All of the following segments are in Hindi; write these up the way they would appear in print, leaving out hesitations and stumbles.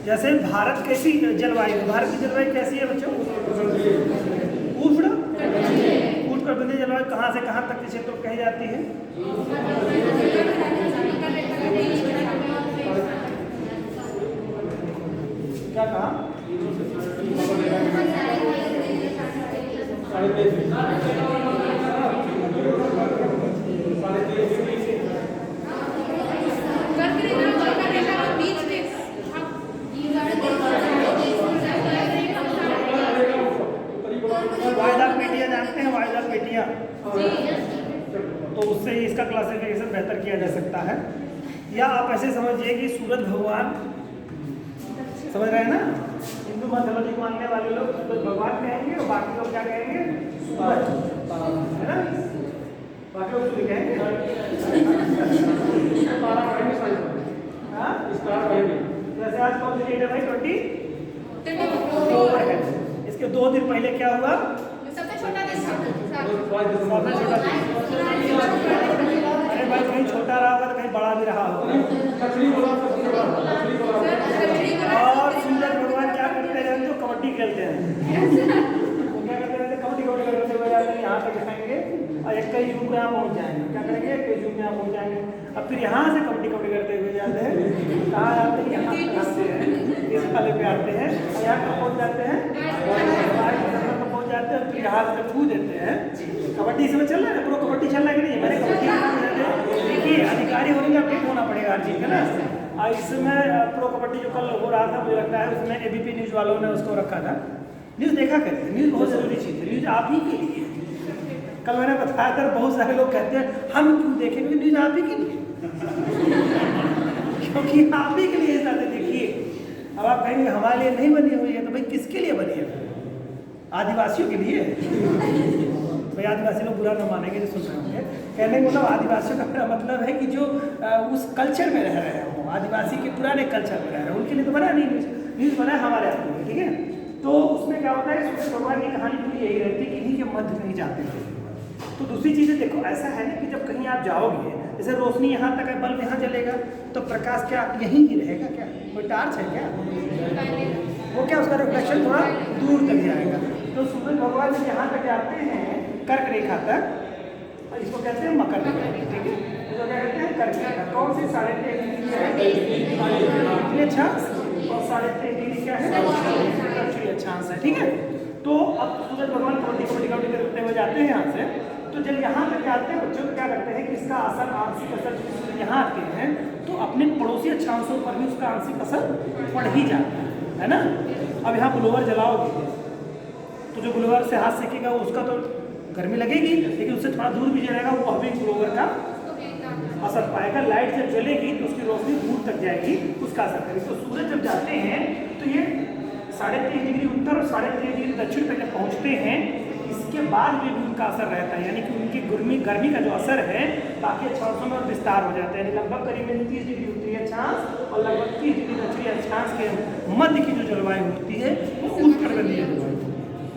जैसे भारत कैसी जलवायु, भारत की जलवायु कैसी है बच्चों? उष्ण उष्णकटिबंधीय जलवायु कहाँ से कहाँ तक के क्षेत्र को कही जाती है? क्या कहा? वायदा पेटियां जानते हैं? वायदा पेटियां, तो उससे इसका क्लासिफिकेशन बेहतर किया जा सकता है। या आप ऐसे समझिए कि सूरज भगवान, समझ रहे हैं ना, हिंदू मैथोलॉजी मानने वाले लोग सूरज भगवान कहेंगे और बाकी लोग क्या कहेंगे? सूरज, है ना, बाकी लोग सूर्य कहेंगे। जैसे आज कौन सी डेट है भाई? 24 है। इसके 2 दिन पहले क्या हुआ? सबसे छोटा दिन था। अरे भाई कहीं छोटा रहा होगा तो कहीं बड़ा भी रहा होगा। और सूरज भगवान क्या करते हैं तो कबड्डी खेलते हैं। वो क्या करते हैं? कबड्डी करते हुए जाते हैं, यहाँ तक दिखाएंगे और 21 जून को यहाँ पहुँच जाएंगे। क्या करेंगे? 21 जून को यहाँ पहुँच जाएंगे। अब फिर यहाँ से कबड्डी करते हुए जाते हैं, कहाँ आते हैं? यहाँ तक आते हैं, इस वाले पे आते हैं और यहाँ कब पहुँच जाते हैं? पहुँच जाते हैं और फिर यहाँ से छू देते हैं। कबड्डी इसमें चल रहा है, प्रो कबड्डी चल रहा है कि नहीं? मैंने कबड्डी देखिए, अधिकारी होने का अपडेट होना पड़ेगा हर चीज़ का ना। इसमें प्रो कबड्डी जो कल हो रहा था, मुझे लगता है उसमें एबीपी न्यूज़ वालों ने उसको रखा था। न्यूज़ देखा करिए, न्यूज़ बहुत ज़रूरी चीज़ है, न्यूज़ आप ही के लिए। कल मैंने बताया था, बहुत सारे लोग कहते हैं हम क्यों देखेंगे? न्यूज़ आप ही के लिए, क्योंकि आप ही के लिए ज़्यादा देखिए। अब आप कहेंगे हमारे लिए नहीं बनी हुई है, तो भाई किसके लिए बनी है? आदिवासियों के लिए। भाई आदिवासी लोग बुरा न मानेंगे जो सुन रहे होंगे। कहने का मतलब आदिवासियों का मेरा मतलब है कि जो उस कल्चर में रह रहे हो, आदिवासी के पुराने कल्चर में रह रहे हैं, उनके लिए तो बना नहीं न्यूज़। न्यूज़ बना है हमारे आपके लिए, ठीक है। तो उसमें क्या होता है, सूरज भगवान की कहानी पूरी यही रहती है कि इन्हीं के मध्य में ही जाते हैं। तो दूसरी चीज़ें देखो, ऐसा है ना कि जब कहीं आप जाओगे, जैसे रोशनी यहाँ तक है, बल्ब यहाँ जलेगा, तो प्रकाश क्या यहीं ही रहेगा क्या? कोई टार्च है क्या? वो क्या, उसका रिफ्लेक्शन थोड़ा दूर तक जाएगा। तो सूरज भगवान जब यहाँ तक जाते हैं कर्क रेखा तक, और इसको कहते हैं मकर रेखा, ठीक है। इसको क्या कहते हैं? कर्क रेखा। कौन सी? 3.5 डिग्री है अक्षांश और 3.5 डिग्री क्या है? दक्षिणी अक्षांश है, ठीक है। तो अब सूरज भगवान कबड्डी करते हुए जाते हैं यहाँ से, तो जब यहाँ तक जाते हैं बच्चों क्या करते हैं कि इसका असर, आंशिक असर सूरज यहाँ आते हैं तो अपने पड़ोसी अक्षांशों पर भी उसका आंशिक असर पड़ ही जाता है ना। अब यहाँ ब्लोअर जलाओगे तो जो ब्लोअर से हाथ सेकेगा उसका तो गर्मी लगेगी, लेकिन उससे थोड़ा दूर भी जलेगा, वो अभी ब्लोअर का असर पाएगा। लाइट जब जलेगी तो उसकी रोशनी दूर तक जाएगी, उसका असर करेगी। तो सूरज जब जाते हैं तो ये 3.5 डिग्री उत्तर और 3.5 डिग्री दक्षिण तक जब पहुँचते हैं, इसके बाद भी उनका असर रहता है, यानी कि उनकी गर्मी का जो असर है बाकी अक्षांशों में विस्तार हो जाता है। यानी लगभग करीब 30 डिग्री उत्तरी अक्षांश और लगभग 30 डिग्री दक्षिणी अक्षांश के मध्य की जो जलवायु होती है वो उष्णकटिबंधीय जलवायु।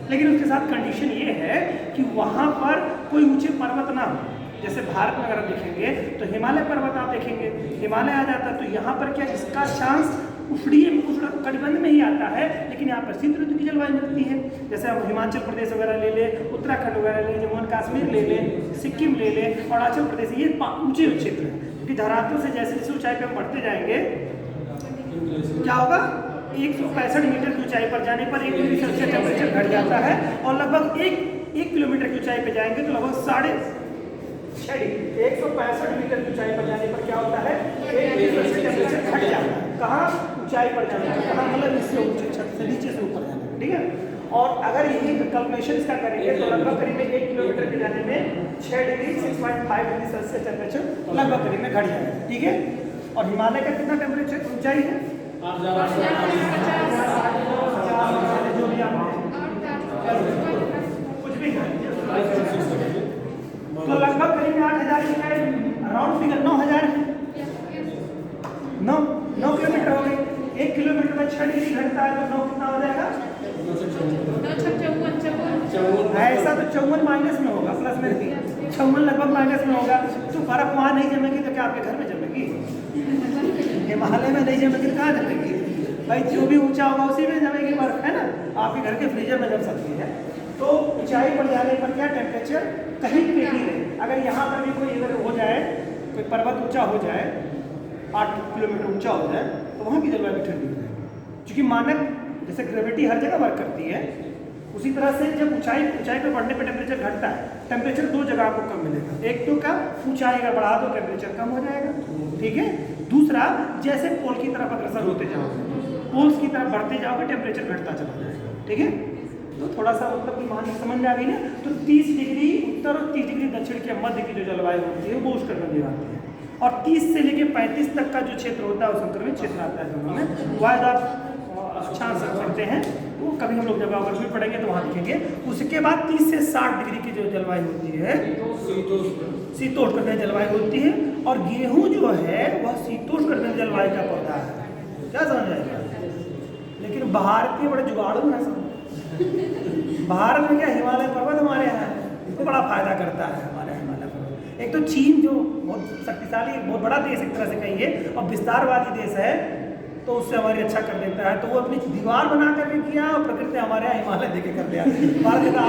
लेकिन उसके साथ कंडीशन ये है कि वहाँ पर कोई ऊंचे पर्वत ना हो। जैसे भारत में अगर आप देखेंगे तो हिमालय पर्वत आप देखेंगे, हिमालय आ जाता है, तो यहाँ पर क्या इसका चांस उष्णकटिबंध में ही आता है, लेकिन यहाँ पर शीत ऋतु की जलवायु मिलती है। जैसे हम हिमाचल प्रदेश वगैरह ले लें, उत्तराखंड वगैरह ले लें, जम्मू एंड कश्मीर ले लें, सिक्किम ले लें, अरुणाचल प्रदेश, ये ऊंचे क्षेत्र हैं। क्योंकि धरातल से जैसे जैसे ऊंचाई पर हम बढ़ते जाएंगे क्या होगा, 165 मीटर की ऊंचाई पर जाने पर 1 डिग्री सेल्सियस टेम्परेचर घट जाता है और लगभग 1 किलोमीटर की ऊंचाई पर जाएंगे तो लगभग 165 मीटर की ऊंचाई पर जाने पर क्या होता है, 1 डिग्री सेल्सियस टेम्परेचर घट जाता है। कहाँ? ऊंचाई पर जाने पर, कहाँ मतलब इससे ऊंचे छत से नीचे से ऊपर जाने पर, ठीक है। और अगर यही कैलकुलेशन इसका करेंगे तो लगभग करीब 1 किलोमीटर के जाने में 6 डिग्री 6.5 डिग्री सेल्सियस टेम्परेचर लगभग करीब में घट जाएगा, ठीक है। और हिमालय का कितना टेम्परेचर ऊंचाई है? जो भी आप कुछ भी तो लगभग करीब 8,000 ऊंचाई, अराउंड फिगर 9,000 है। 9 किलोमीटर हो गई। 1 किलोमीटर में 6 डिग्री घटता है तो 9 कितना हो जाएगा? ऐसा तो 54 माइनस में होगा, प्लस में नहीं, 56 लगभग माइनस में होगा। तो बर्फ वहाँ नहीं जमेगी तो क्या आपके घर में जमेगी? हिमालय में नहीं जमेगी तो कहाँ जमेगी? भाई जो भी ऊंचा होगा उसी में जमेगी बर्फ, है ना। आपके घर के फ्रीजर में जम सकती है। तो ऊंचाई पर जाने पर क्या टेम्परेचर कहीं पे भी रहे, अगर यहाँ पर भी कोई इधर हो जाए, कोई पर्वत ऊंचा हो जाए, 8 किलोमीटर ऊंचा हो जाए, तो वहाँ की जलवायु ठंडी हो जाएगी। क्योंकि मानक जैसे ग्रेविटी हर जगह वर्क करती है, उसी तरह से जब ऊंचाई पर बढ़ने पर टेम्परेचर घटता है। टेम्परेचर दो जगह आपको कम मिलेगा, एक तो क्या ऊंचाई अगर बढ़ा तो टेम्परेचर कम हो जाएगा, ठीक है। दूसरा, जैसे पोल की तरफ अग्रसर होते जाओगे, पोल्स की तरफ बढ़ते जाओगे, टेम्परेचर घटता चला जाएगा, ठीक है। तो थोड़ा सा मतलब कि मान समझ में आ गई ना। तो 30 डिग्री उत्तर और 30 डिग्री दक्षिण के मध्य की जो जलवायु होती है वो उष्णकटिबंधीय आती है, और 30 से लेकर 35 तक का जो क्षेत्र होता है वो संक्रमित क्षेत्र आता है। दोनों में वायद आप अक्षांश पढ़ते हैं, वो कभी हम लोग जब अगर भी पढ़ेंगे तो वहाँ दिखेंगे। उसके बाद 30 से 60 डिग्री की जो जलवायु होती है शीतोष्ण जलवायु होती है, और गेहूं जो है वह शीतोष्ण जलवायु का पौधा है। क्या समझ आएगा। लेकिन भारत के बड़े जुगाड़ू हैं सब। भारत में क्या हिमालय पर्वत हमारे यहाँ इसको बड़ा फायदा करता है। हमारे हिमालय पर्वत, एक तो चीन जो बहुत शक्तिशाली बहुत बड़ा देश एक तरह से कहिए और विस्तारवादी देश है, तो उससे हमारी अच्छा कर देता है। तो वो अपनी दीवार बना करके किया और प्रकृति हमारे यहाँ हिमालय देके कर दिया। भारत का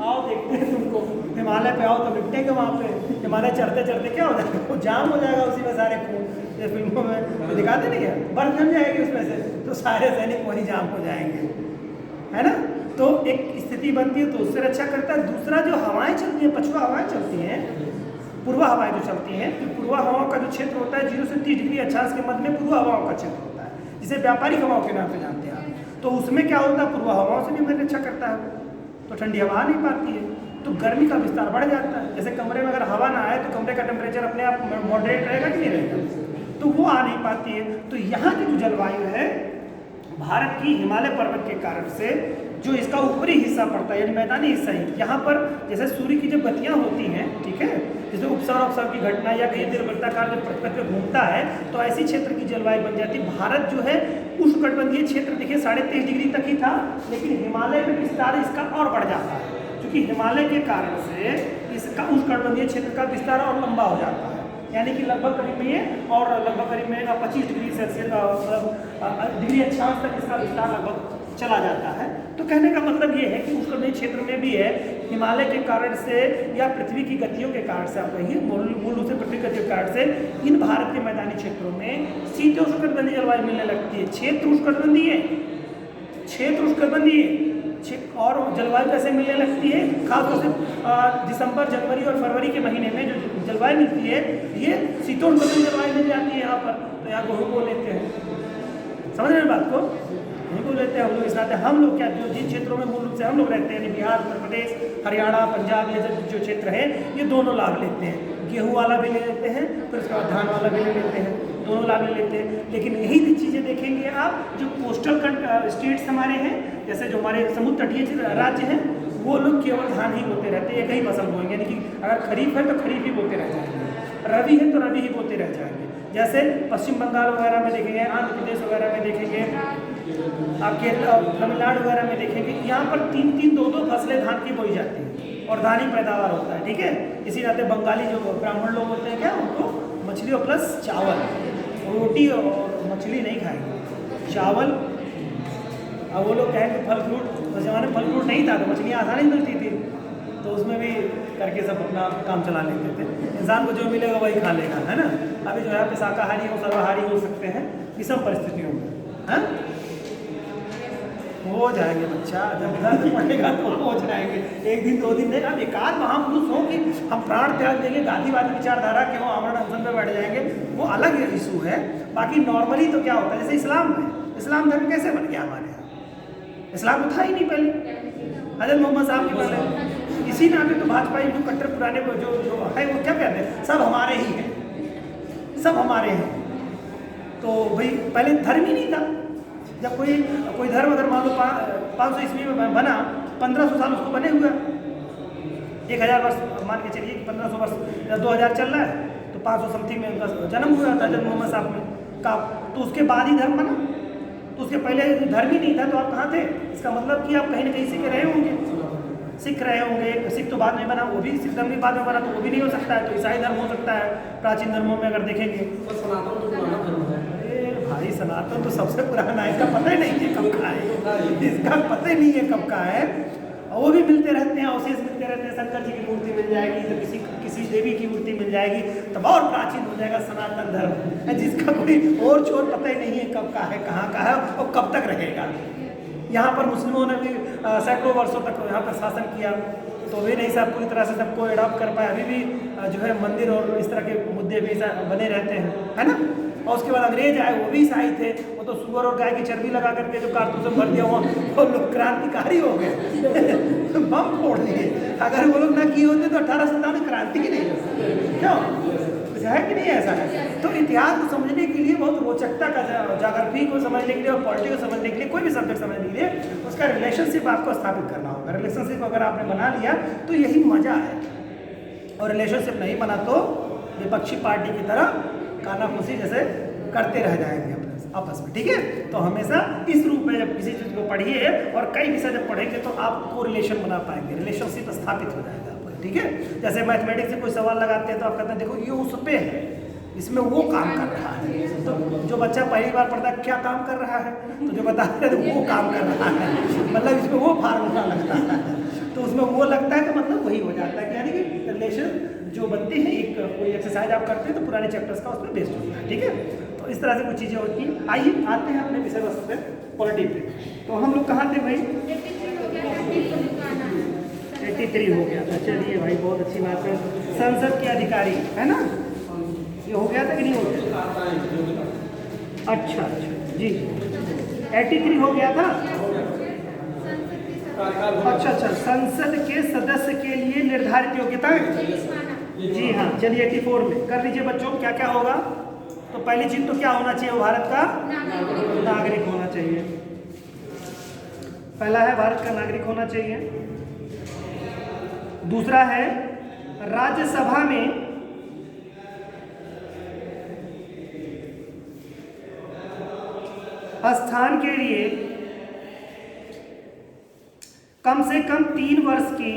आओ देखते हैं तुमको, हिमालय पे आओ तो निपटेंगे वहाँ पे। हिमालय चढ़ते चढ़ते क्या हो जाएगा, वो जाम हो जाएगा उसी में सारे खून, ये फिल्मों में दिखाते नहीं है, बर्फ जम जाएगी उसमें से, तो सारे सैनिक वहीं जाम हो जाएंगे, है ना। तो एक स्थिति बनती है, तो उससे रक्षा करता है। दूसरा, जो हवाएं चलती हैं, पछुआ हवाएं चलती हैं, पूर्वा हवाएं जो चलती हैं, तो पूर्वा हवाओं का जो क्षेत्र होता है 0 से 30 डिग्री अक्षांश के मध्य में पूर्वा हवाओं का क्षेत्र होता है, जिसे व्यापारिक हवाओं के नाम से जानते हैं आप। तो उसमें क्या होता है, पूर्वा हवाओं से भी हमें रक्षा करता है, तो ठंडी हवा नहीं पाती है, तो गर्मी का विस्तार बढ़ जाता है। जैसे कमरे में अगर हवा ना आए तो कमरे का टेम्परेचर अपने आप मॉडरेट रहेगा कि नहीं रहेगा, तो वो आ नहीं पाती है। तो यहाँ की जो जलवायु है भारत की हिमालय पर्वत के कारण से, जो इसका ऊपरी हिस्सा पड़ता है यानी मैदानी हिस्सा ही, यहाँ पर जैसे सूर्य की जब गतियाँ होती हैं, ठीक है, जैसे उपसर्ग अपसर्ग की घटना या कहीं देर वृत्ताकार जब पृथ्वी पे घूमता है, तो ऐसी क्षेत्र की जलवायु बन जाती है। भारत जो है उष्णकटिबंधीय क्षेत्र देखिए 23.5 डिग्री तक ही था, लेकिन हिमालय में विस्तार इसका और बढ़ जाता है, क्योंकि हिमालय के कारण से इसका उष्णकटिबंधीय क्षेत्र का विस्तार और लंबा हो जाता है। यानी कि लगभग करीब में ये और लगभग करीब में 25 डिग्री सेल्सियस मतलब डिग्री अक्षांश तक इसका विस्तार लगभग चला जाता है। तो कहने का मतलब ये है कि उष्णकटिबंधीय क्षेत्र में भी है, हिमालय के कारण से या पृथ्वी की गतियों के कारण से, आप कहिए मूल रूप से पृथ्वी गतियों के कारण से इन भारत के मैदानी क्षेत्रों में शीतोष्णकटिबंधीय जलवायु मिलने लगती है। क्षेत्र उष्णकटिबंधीय और जलवायु कैसे मिलने लगती है, खासतौर से दिसंबर, जनवरी और फरवरी के महीने में जो जलवायु मिलती है, ये शीतोष्णकटिबंधीय जलवायु मिल जाती है यहाँ पर। तो यहाँ गेहूँ को लेते हैं, समझ रहे हैं बात को, गेहूँ को लेते हैं हम लोग। इस नाते हम लोग क्या जो जिन क्षेत्रों में मूल रूप से हम लोग रहते हैं, बिहार, उत्तर प्रदेश, हरियाणा, पंजाब, ये जो क्षेत्र है, ये दोनों लाभ लेते हैं। गेहूँ वाला भी ले लेते हैं, फिर उसके बाद धान वाला भी ले लेते हैं, दोनों लाभ ले लेते हैं। लेकिन यही चीज़ें देखेंगे आप, जो कोस्टल स्टेट्स हमारे हैं, जैसे जो हमारे समुद्र तटीय राज्य हैं, वो लोग केवल धान ही बोते रहते हैं, एक ही फसल बोएंगे। यानी कि अगर खरीफ है तो खरीफ ही बोते रह जाएंगे, रबी है तो रबी ही बोते रह जाएंगे। जैसे पश्चिम बंगाल वगैरह में देखेंगे, आंध्र प्रदेश वगैरह में देखेंगे, आप केरल, तमिलनाडु वगैरह में देखेंगे, यहाँ पर 3-3, 2-2 फसलें धान की बोई जाती हैं और धान ही पैदावार होता है, ठीक है। इसी नाते बंगाली जो ब्राह्मण लोग होते हैं, क्या उनको मछली और प्लस चावल, रोटी और मछली नहीं खाएंगे, चावल। अब वो लोग कहेंगे फल फ्रूट, उस जमाने में फल फ्रूट नहीं था तो मछलियाँ आसानी मिलती थी, तो उसमें भी करके सब अपना काम चला लेते थे। इंसान को जो मिलेगा वही खा लेगा, है ना। अभी जो है शाकाहारी हो, सर्वाहारी हो सकते हैं विषम परिस्थितियों में, है हो जाएंगे बच्चा, जब दर्द पड़ेगा तो हो जाएंगे, 1 दिन 2 दिन नहीं। अब एकाध महापुरुष हो कि हम प्राण त्याग देंगे, गांधीवादी विचारधारा के हो, आमरण अनशन पे बैठ जाएंगे, वो अलग इशू है। बाकी नॉर्मली तो क्या होता है, जैसे इस्लाम में, इस्लाम धर्म कैसे बन गया हमारे यहाँ, इस्लाम तो था ही नहीं पहले, हज़रत मोहम्मद साहब के पहले। इसी नाते तो भाजपा जो कट्टर पुराने जो है वो क्या कहते हैं, सब हमारे ही हैं, सब हमारे हैं। तो भाई पहले धर्म ही नहीं था। जब कोई धर्म अगर मान लो 500 ईस्वी में बना, 1500 साल उसको बने हुआ, 1000 वर्ष मान के चलिए कि 1500 वर्ष, 2000 चल रहा है, तो 500 समथिंग में उनका जन्म हुआ था जब मोहम्मद साहब में का, तो उसके बाद ही धर्म बना। तो उसके पहले धर्म ही नहीं था, तो आप कहाँ थे? इसका मतलब कि आप कहीं ना कहीं सीख रहे होंगे, सिख रहे होंगे। सिख तो बाद में बना, वो भी सिख धर्म भी बाद में बना, तो वो भी नहीं हो सकता है। तो ईसाई धर्म हो सकता है प्राचीन धर्मों में अगर देखेंगे। अरे भाई सनातन तो सबसे पुराना है, इसका पता ही नहीं है कब का है, इसका पता ही नहीं है कब का है। और वो भी मिलते रहते हैं, अवशेष मिलते रहते हैं, शंकर जी की मूर्ति मिल जाएगी तो किसी देवी की मूर्ति मिल जाएगी, तब और प्राचीन हो जाएगा सनातन धर्म, जिसका कोई और छोर पता ही नहीं है कब का है, कहाँ का है और कब तक रहेगा। यहाँ पर मुस्लिमों ने भी सैकड़ों वर्षों तक यहाँ पर शासन किया, तो वे नहीं साहब पूरी तरह से सबको अडॉप्ट कर पाए। अभी भी जो है मंदिर और इस तरह के मुद्दे भी बने रहते हैं, है ना। और उसके बाद अंग्रेज आए, वो भी ईसाई थे, वो तो सुअर और गाय की चर्बी लगा करके जो कारतूस में भर दिया वो लोग क्रांतिकारी हो गए बम फोड़ लिए। अगर वो लोग ना किए होते तो 1857 क्रांति की नहीं होती, क्यों है कि नहीं ऐसा है। तो इतिहास को समझने के लिए बहुत रोचकता का, ज्योग्राफी को समझने के लिए और पॉलिटिक्स को समझने के लिए, कोई भी सब्जेक्ट समझने के लिए उसका रिलेशनशिप आपको स्थापित करना होगा। रिलेशनशिप अगर आपने बना लिया तो यही मजा है, और रिलेशनशिप नहीं बना तो विपक्षी पार्टी की तरह कानाफूसी जैसे करते रह जाएंगे अपने आपस में, ठीक है। तो हमेशा इस रूप में जब किसी चीज़ को पढ़िए और कई विषय जब पढ़ेंगे तो आपको रिलेशन बना पाएंगे, रिलेशनशिप स्थापित हो जाएगा, ठीक है। जैसे मैथमेटिक्स से कोई सवाल लगाते हैं तो आप कहते हैं देखो ये उस पे है, इसमें वो काम कर रहा है, तो जो बच्चा पहली बार पढ़ता है क्या काम कर रहा है, तो जो बताते हैं तो वो काम कर रहा है, मतलब इसमें वो फार्मूला लगता है, तो उसमें वो लगता है तो मतलब वही हो जाता है, यानी कि रिलेशन जो बनती है, एक कोई एक्सरसाइज आप करते हैं तो पुराने चैप्टर्स का उसमें बेस्ड होता है, ठीक है। तो इस तरह से कुछ चीज़ें होती हैं। आइए आते हैं अपने विषय वस्तु पे, पॉलिटी पे। तो हम लोग कहाँ थे भाई? 83 हो गया था। चलिए भाई बहुत अच्छी बात है। संसद के अधिकारी है ना, ये हो गया था कि नहीं हो गया? अच्छा जी 83 हो गया था। अच्छा, संसद के सदस्य के लिए निर्धारित योग्यताएं, जी हाँ। चलिए 84 में कर लीजिए बच्चों, क्या क्या होगा। तो पहली चीज तो क्या होना चाहिए, भारत का नागरिक होना चाहिए। पहला है भारत का नागरिक होना चाहिए। दूसरा है राज्यसभा में स्थान के लिए कम से कम 3 वर्ष की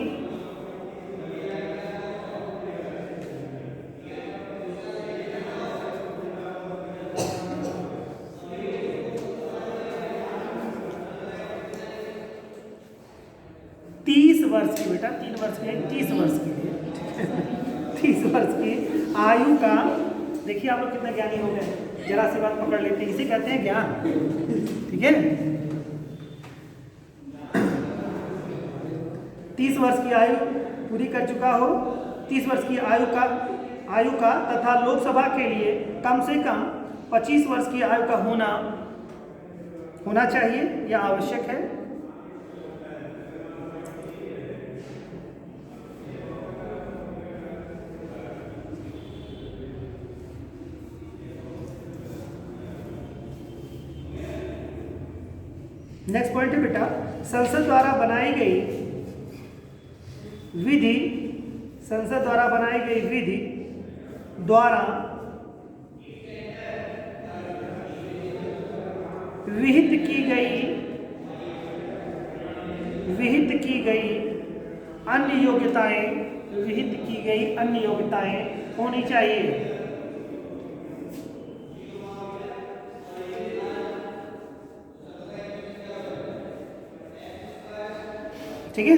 बेटा 3 वर्ष के 30 वर्ष के लिए 30 वर्ष की आयु का, देखिए आप लोग कितने ज्ञानी हो गए, जरा सी बात पकड़ लेते हैं, इसे कहते हैं ज्ञान, ठीक है। 30 वर्ष की आयु पूरी कर चुका हो, 30 वर्ष की आयु का तथा लोकसभा के लिए कम से कम 25 वर्ष की आयु का होना चाहिए या आवश्यक है। नेक्स्ट पॉइंट है बेटा, संसद द्वारा बनाई गई विधि द्वारा विहित की गई अन्य योग्यताएं होनी चाहिए। ठीक है।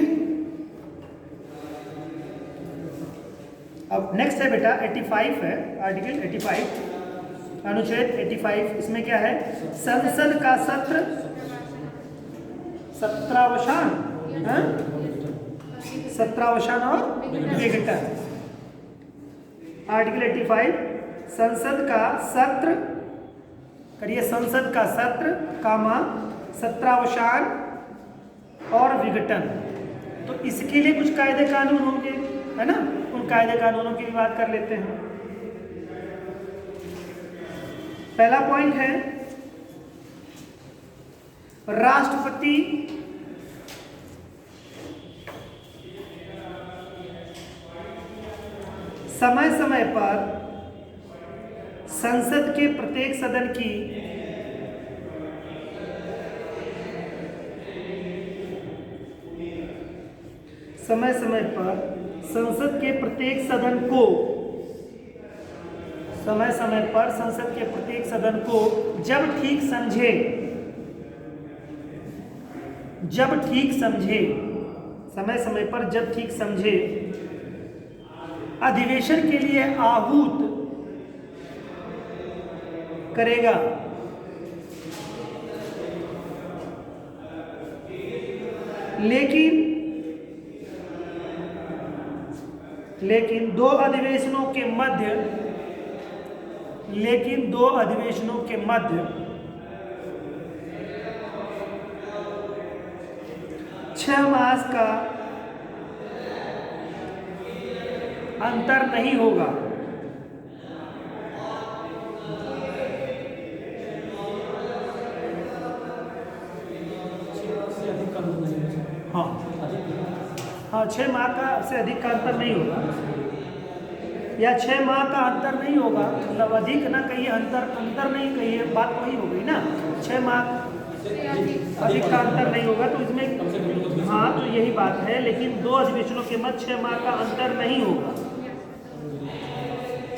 अब नेक्स्ट है बेटा 85 है, आर्टिकल 85 अनुच्छेद 85। इसमें क्या है, संसद का सत्र 17वां और विघटन। आर्टिकल 85 संसद का सत्र, करिए संसद का सत्र कामा 17वां और विघटन। तो इसके लिए कुछ कायदे कानून होंगे, है ना, उन कायदे कानूनों की भी बात कर लेते हैं। पहला पॉइंट है राष्ट्रपति समय समय पर संसद के प्रत्येक सदन की संसद के प्रत्येक सदन को समय समय पर संसद के प्रत्येक सदन को जब ठीक समझे समय समय पर जब ठीक समझे अधिवेशन के लिए आहूत करेगा। लेकिन दो अधिवेशनों के मध्य 6 मास का अंतर नहीं होगा। हाँ 6 माह का से अधिक का अंतर नहीं होगा, या 6 माह का अंतर नहीं होगा, मतलब अधिक ना कहिए, अंतर नहीं कहिए, बात वही हो गई ना। 6 माह अधिक का अंतर नहीं होगा, तो इसमें हाँ तो यही बात है। लेकिन दो अधिवेशनों के मध्य 6 माह का अंतर नहीं होगा।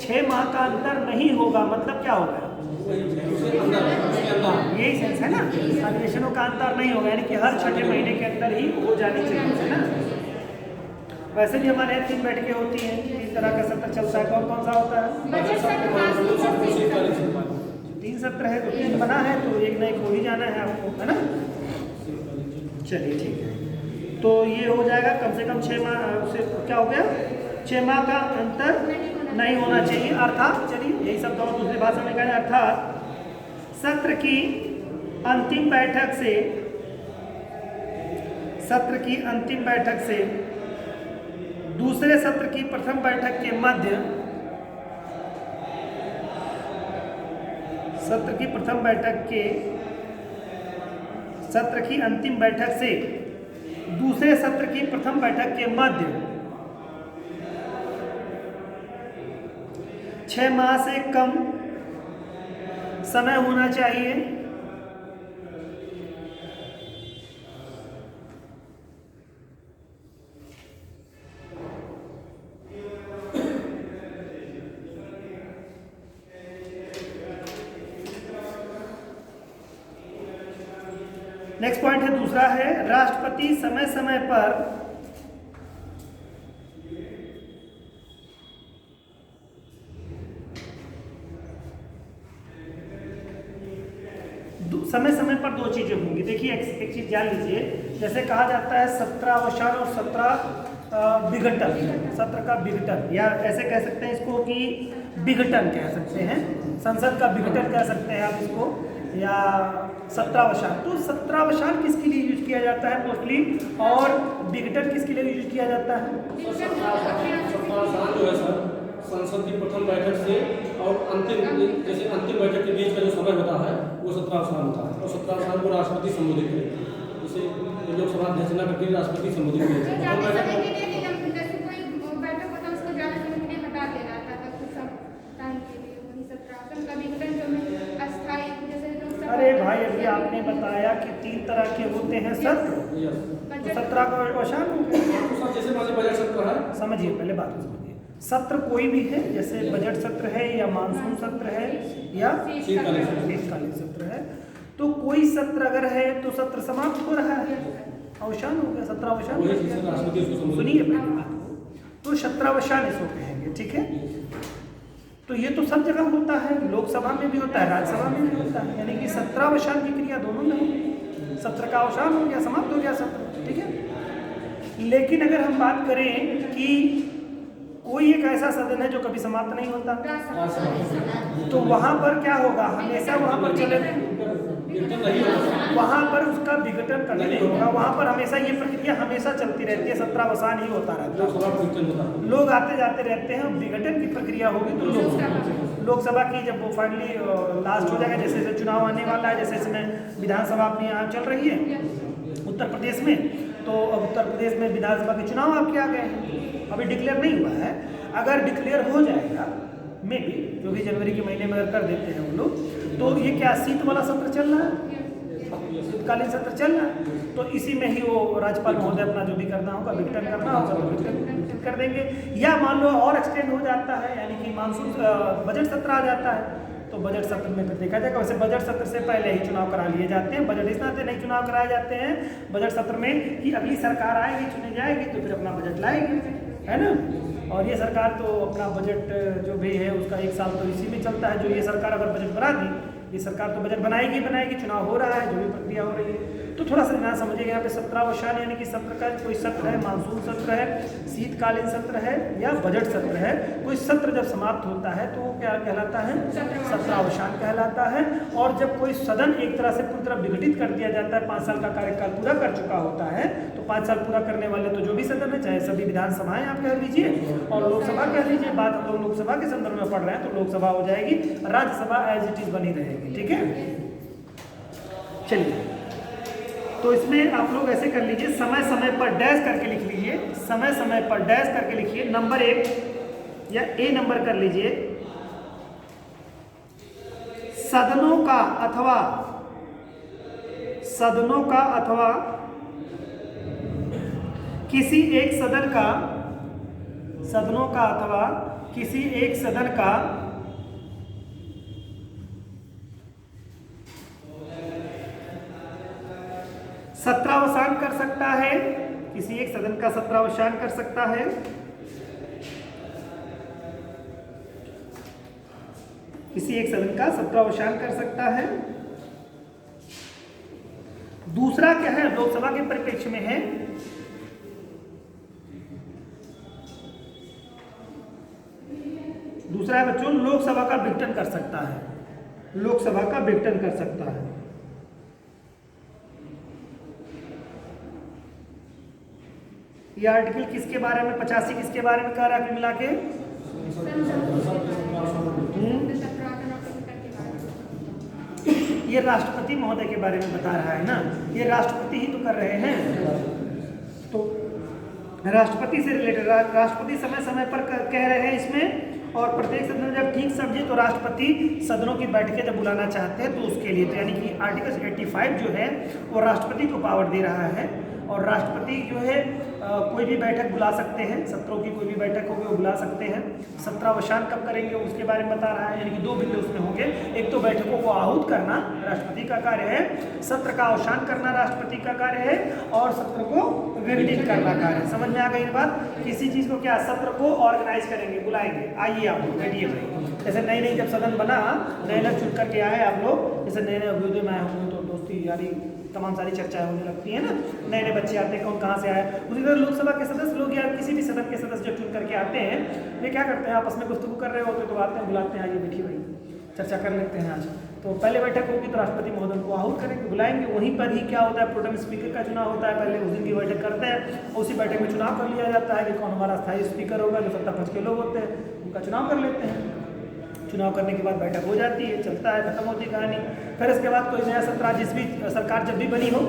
6 माह का अंतर नहीं होगा मतलब क्या होगा? यही सेंस है ना, अधिवेशनों का अंतर नहीं होगा, यानी कि हर छठे महीने के अंदर ही हो जानी चाहिए, है ना। वैसे भी हमारे 3 बैठकें होती हैं, 3 तरह का सत्र चलता है। कौन कौन सा होता है? 3 सत्र है, तो 3 बना है, तो एक न एक हो ही जाना है आपको, है ना। चलिए ठीक है, तो ये हो जाएगा कम से कम 6 माह से क्या हो गया? 6 माह का अंतर नहीं होना चाहिए। अर्थात चलिए यही शब्द और दूसरी भाषा में कहें, अर्थात सत्र की अंतिम बैठक से दूसरे सत्र की प्रथम बैठक के मध्य सत्र की अंतिम बैठक से दूसरे सत्र की प्रथम बैठक के मध्य 6 माह से कम समय होना चाहिए। नेक्स्ट पॉइंट है, दूसरा है, राष्ट्रपति समय समय पर दो चीजें होंगी। देखिए एक चीज जान लीजिए, जैसे कहा जाता है सत्रावसान और विघटन, सत्र का विघटन, या ऐसे कह सकते हैं इसको कि विघटन कह सकते हैं, संसद का विघटन कह सकते हैं आप इसको, या सत्रावसान। तो सत्रावसान किसके लिए यूज किया जाता है मोस्टली, और विघटन किसके लिए यूज किया जाता है? सत्रावसान जो है सर, संसद की प्रथम बैठक से और अंतिम बैठक के बीच का जो समय होता है वो सत्रावसान होता है, और सत्रावसान को राष्ट्रपति संबोधित करेंगे। जैसे लोकसभा अध्यक्ष ना करके राष्ट्रपति संबोधित करेंगे। अरे भाई अभी आपने बताया कि 3 तरह के होते हैं सत्र, तो 17 का वसान हो गया। जैसे बजट सत्र है, समझिए पहले बात को समझिए, सत्र कोई भी है, जैसे बजट सत्र है या मानसून सत्र है या शीतकालीन सत्र है। तो कोई सत्र अगर है तो सत्र समाप्त हो रहा है, अवसान हो गया, सत्रावसान। सुनिए पहले बात को, तो सत्रावसान इसको कहेंगे, ठीक है। तो ये तो सब जगह होता है, लोकसभा में भी होता है, राज्यसभा में भी होता है, यानी कि सत्रावसान की क्रिया दोनों में होगी। सत्र का अवसान हो गया, समाप्त हो गया सत्र, ठीक है। लेकिन अगर हम बात करें कि कोई एक ऐसा सदन है जो कभी समाप्त नहीं होता, तो वहां पर क्या होगा? हमेशा वहां पर चले, वहां पर उसका विघटन करना नहीं होगा, वहां पर हमेशा ये प्रक्रिया हमेशा चलती रहती है, सत्रावसान ही होता रहता है, लोग आते जाते रहते हैं। विघटन की प्रक्रिया होगी तो लोकसभा की जब वो फाइनली लास्ट हो जाएगा, जैसे चुनाव आने वाला है, जैसे इसमें विधानसभा अपनी यहाँ चल रही है उत्तर प्रदेश में, तो उत्तर प्रदेश में विधानसभा के चुनाव आपके आ गए हैं, अभी डिक्लेयर नहीं हुआ है। अगर डिक्लेयर हो जाएगा मे बी, जो भी जनवरी के महीने में अगर कर देते हैं वो लोग, तो ये क्या शीत वाला सत्र चल रहा है? शीतकालीन सत्र चल रहा है, तो इसी में ही वो राज्यपाल महोदय अपना जो भी करना होगा विघटन करना होगा तो विघटन कर देंगे। या मान लो और एक्सटेंड हो जाता है, यानी कि मानसून बजट सत्र आ जाता है, तो बजट सत्र में फिर देखा जाएगा। वैसे बजट सत्र से पहले ही चुनाव करा लिए जाते हैं, बजट इस नाते नहीं चुनाव कराए जाते हैं बजट सत्र में कि अगली सरकार आएगी, चुनी जाएगी तो फिर अपना बजट लाएगी, है ना। और ये सरकार तो अपना बजट जो भी है उसका 1 साल तो इसी में चलता है। जो ये सरकार अगर बजट बना दी, ये सरकार तो बजट बनाएगी बनाएगी, चुनाव हो रहा है, जो भी प्रक्रिया हो रही है। तो थोड़ा सा ध्यान समझिएगा, यहाँ पे सत्रावसान यानी कि सत्र का कोई सत्र है, मानसून सत्र है, शीतकालीन सत्र है या बजट सत्र है, कोई सत्र जब समाप्त होता है तो वो क्या कहलाता है, सत्रावसान कहलाता है। और जब कोई सदन एक तरह से पूरी तरह विघटित कर दिया जाता है, 5 साल का कार्यकाल पूरा कर चुका होता है, तो 5 साल पूरा करने वाले तो जो भी सदन है, चाहे सभी विधानसभाएं आप कह लीजिए और लोकसभा कह लीजिए, बात हम लोग लोकसभा के संदर्भ में पढ़ रहे हैं तो लोकसभा हो जाएगी, राज्यसभा एज इट इज बनी रहेगी, ठीक है। चलिए, तो इसमें आप लोग ऐसे कर लीजिए, समय समय पर डैश करके लिख लीजिए, समय समय पर डैश करके लिखिए, नंबर 1 या ए नंबर कर लीजिए। सदनों का अथवा किसी एक सदन का, सदनों का अथवा किसी एक सदन का सत्रावसान कर सकता है, किसी एक सदन का सत्रावसान कर सकता है, किसी एक सदन का सत्रावसान कर सकता है। दूसरा क्या है, लोकसभा के परिप्रेक्ष्य में है, दूसरा है बच्चों लोकसभा का विघटन कर सकता है, लोकसभा का विघटन कर सकता है। ये आर्टिकल किसके बारे में, 85 किसके बारे में कह रहा है मिला के, ये राष्ट्रपति महोदय के बारे में बता रहा है ना, ये राष्ट्रपति ही तो कर रहे हैं, तो राष्ट्रपति से रिलेटेड, राष्ट्रपति समय समय पर कह रहे हैं इसमें। और प्रत्येक सदन में जब ठीक समझे तो राष्ट्रपति सदनों की बैठकें जब बुलाना चाहते हैं तो उसके लिए, तो यानी कि आर्टिकल 85 जो है वो राष्ट्रपति को पावर दे रहा है। और राष्ट्रपति जो है कोई भी बैठक बुला सकते हैं, सत्रों की कोई भी बैठक होगी वो बुला सकते हैं। सत्रावसान कब करेंगे उसके बारे में बता रहा है, यानी कि 2 बिंदु उसमें होंगे, एक तो बैठकों को आहूत करना राष्ट्रपति का कार्य है, सत्र का अवसान करना राष्ट्रपति का कार्य है, और सत्र को विघटित करना कार्य है। समझ में आ गई बात, किसी चीज़ को क्या, सत्र को ऑर्गेनाइज करेंगे, बुलाएंगे, आइए आप लोग बैठिए भाई। जैसे नई नई जब सदन बना, नए नए चुन करके आए आप लोग, जैसे नए नए अभ्युदय में आए होंगे तो दोस्ती यारी तमाम सारी चर्चाएं होने लगती है ना, नए नए बच्चे आते हैं, कौन कहाँ से आए। उसी तरह लोकसभा के सदस्य लोग या किसी भी सदन के सदस्य जब चुन करके आते हैं, वे क्या करते हैं, आपस में गुफ्तगू कर रहे होते तो आते हैं, बुलाते हैं, आइए बैठिए भाई चर्चा कर लेते हैं आज। तो पहले बैठक होगी तो राष्ट्रपति महोदय को आहूत करेंगे, बुलाएंगे, वहीं पर ही क्या होता है, प्रोटेम स्पीकर का चुनाव होता है, पहले उस दिन की बैठक करते हैं, उसी बैठक में चुनाव कर लिया जाता है कि कौन हमारा स्थायी स्पीकर होगा, जो सत्ता पक्ष के लोग होते हैं उनका चुनाव कर लेते हैं। चुनाव करने के बाद बैठक हो जाती है, चलता है, खत्म होती कहानी। फिर इसके बाद कोई नया सत्र, जिस भी सरकार जब भी बनी हो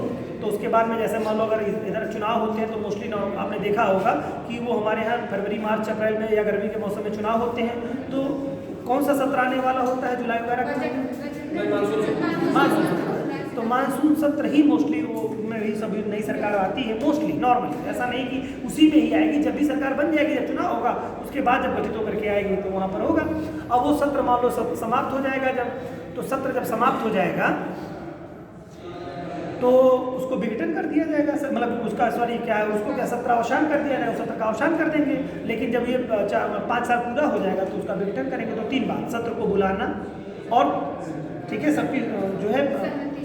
तो उसके बाद में, जैसे मान लो अगर इधर चुनाव होते हैं तो मोस्टली आपने देखा होगा कि वो हमारे यहाँ फरवरी मार्च अप्रैल में या गर्मी के मौसम में चुनाव होते हैं, तो कौन सा सत्र आने वाला होता है, जुलाई वगैरह का, मानसून सत्र। तो मानसून सत्र ही मोस्टली वो में ही सभी नई सरकार आती है, मोस्टली नॉर्मली, ऐसा नहीं कि उसी में ही आएगी, जब भी सरकार बन जाएगी, जब चुनाव होगा उसके बाद जब गठित होकर के आएगी तो वहाँ पर होगा। अब वो सत्र मान लो समाप्त हो जाएगा, जब तो सत्र जब समाप्त हो जाएगा तो उसको विघटन कर दिया जाएगा, मतलब उसका सॉरी क्या है, उसको क्या सत्रावसान कर दिया जाएगा, सत्र का अवसान कर देंगे। लेकिन जब ये 5 साल पूरा हो जाएगा तो उसका विघटन करेंगे। तो 3 बात, सत्र को बुलाना और ठीक है, सबकी जो है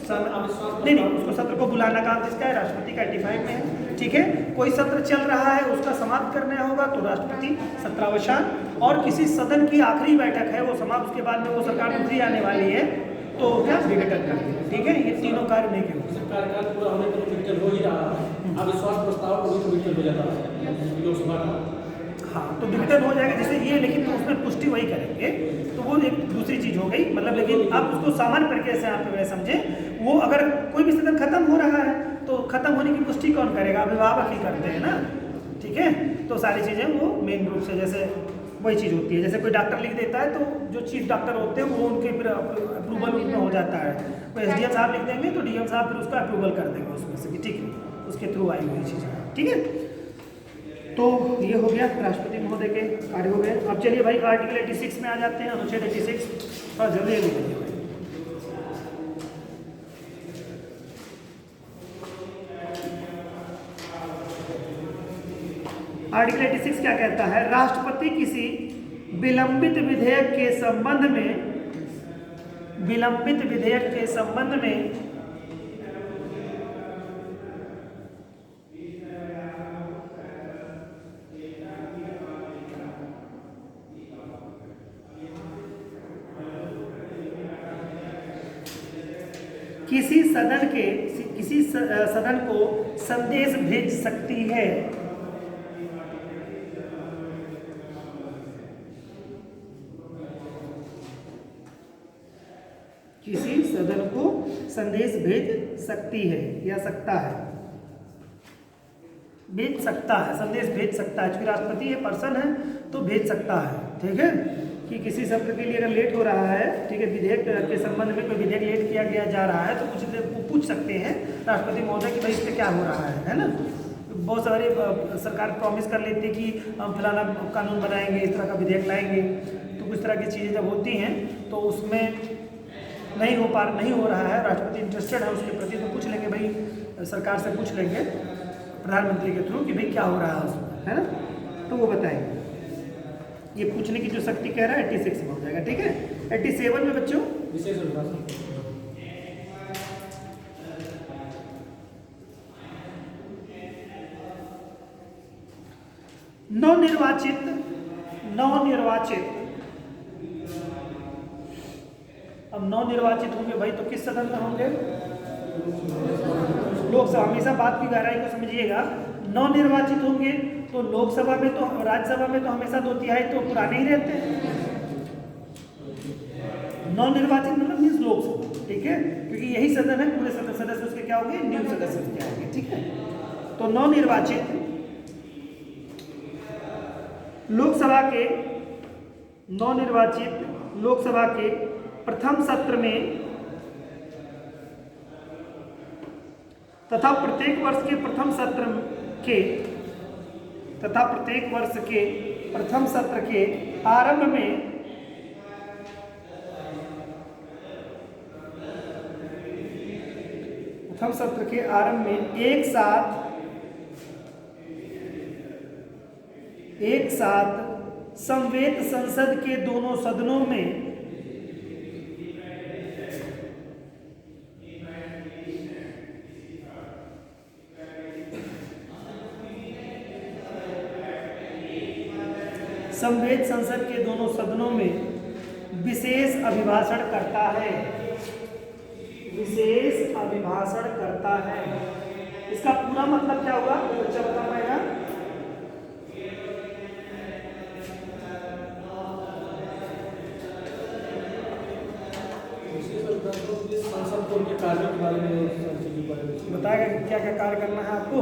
नहीं उसको सत्र को बुलाना काम किसका है, राष्ट्रपति का 85 में है, ठीक है। कोई सत्र चल रहा है उसका समाप्त करना होगा तो राष्ट्रपति सत्रावसान, और किसी सदन की आखिरी बैठक है वो समाप्त, उसके बाद में वो सरकार दूसरी आने वाली है तो क्या विघटन कर देंगे, ठीक है। ये तीनों कार्य नहीं किए, कार्यकाल पूरा होने पर विघटन हो ही रहा है, अविश्वास प्रस्ताव को भी विघटन हो जाता है लोकसभा का। हाँ, तो विघटन हो जाएगा जैसे ये, लेकिन तो उसमें पुष्टि वही करेंगे, तो वो एक दूसरी चीज हो गई, मतलब। लेकिन आप उसको सामान्य प्रक्रिया से आप समझे, वो अगर कोई भी सदन खत्म हो रहा है तो खत्म होने की पुष्टि कौन करेगा, अभिभावक ही करते हैं ना, ठीक है। तो सारी चीजें वो मेन रूप से, जैसे वही चीज़ होती है। जैसे कोई डॉक्टर लिख देता है तो जो चीफ डॉक्टर होते हैं वो उनके फिर अप्रूवल उसमें हो जाता है। कोई एसडीएम साहब लिख देंगे तो डीएम साहब फिर उसका अप्रूवल कर देंगे उसमें से कि ठीक है उसके थ्रू आई हुई चीज़, ठीक है। तो ये हो गया राष्ट्रपति महोदय के कार्य हो गए। अब चलिए भाई आर्टिकल 86 में आ जाते हैं, अनुच्छेद 86। थोड़ा जल्दी जल्दी करिए भाई। आर्टिकल 86 क्या कहता है? राष्ट्रपति किसी विलंबित विधेयक के संबंध में किसी सदन को संदेश भेज सकती है। किसी सदन को संदेश भेज सकती है या सकता है, भेज सकता है, संदेश भेज सकता है। क्योंकि राष्ट्रपति ये पर्सन है तो भेज सकता है, ठीक है। कि किसी सत्र के लिए अगर लेट हो रहा है, ठीक है, विधेयक के संबंध में कोई विधेयक लेट किया गया जा रहा है तो पूछ सकते हैं राष्ट्रपति महोदय कि भाई इस पर क्या हो रहा है ना। बहुत सारे सरकार प्रॉमिस कर लेती है कि हम फलाना कानून बनाएंगे, इस तरह का विधेयक लाएंगे। तो कुछ तरह की चीज़ें जब होती हैं तो उसमें नहीं हो रहा है, राष्ट्रपति इंटरेस्टेड है उसके प्रति, तो पूछ लेंगे भाई, सरकार से पूछ लेंगे प्रधानमंत्री के थ्रू कि भाई क्या हो रहा है उसमें, है ना। तो वो बताएंगे। ये पूछने की जो शक्ति कह रहा है 86 में हो जाएगा, ठीक है। 87 में बच्चों नवनिर्वाचित अब नवनिर्वाचित होंगे भाई तो किस सदन में होंगे? लोकसभा। हमेशा बात की गहराई को समझिएगा। नवनिर्वाचित होंगे तो लोकसभा में तो, राज्यसभा में तो हमेशा 2/3 तो पुराने ही रहते हैं। नवनिर्वाचित मतलब मीन्स लोकसभा, ठीक है, क्योंकि यही सदन है, पूरे सदस्य उसके क्या होंगे? न्यू सदस्य क्या होंगे, ठीक है। तो नवनिर्वाचित लोकसभा के प्रथम सत्र में तथा प्रत्येक वर्ष के प्रथम सत्र के आरंभ में एक साथ संवेद संसद के दोनों सदनों में विशेष अभिभाषण करता है। इसका पूरा मतलब क्या हुआ? बच्चा बता पाएगा? संसद को उनके कार्यों के बारे में बताएगा क्या क्या कार्य करना है आपको?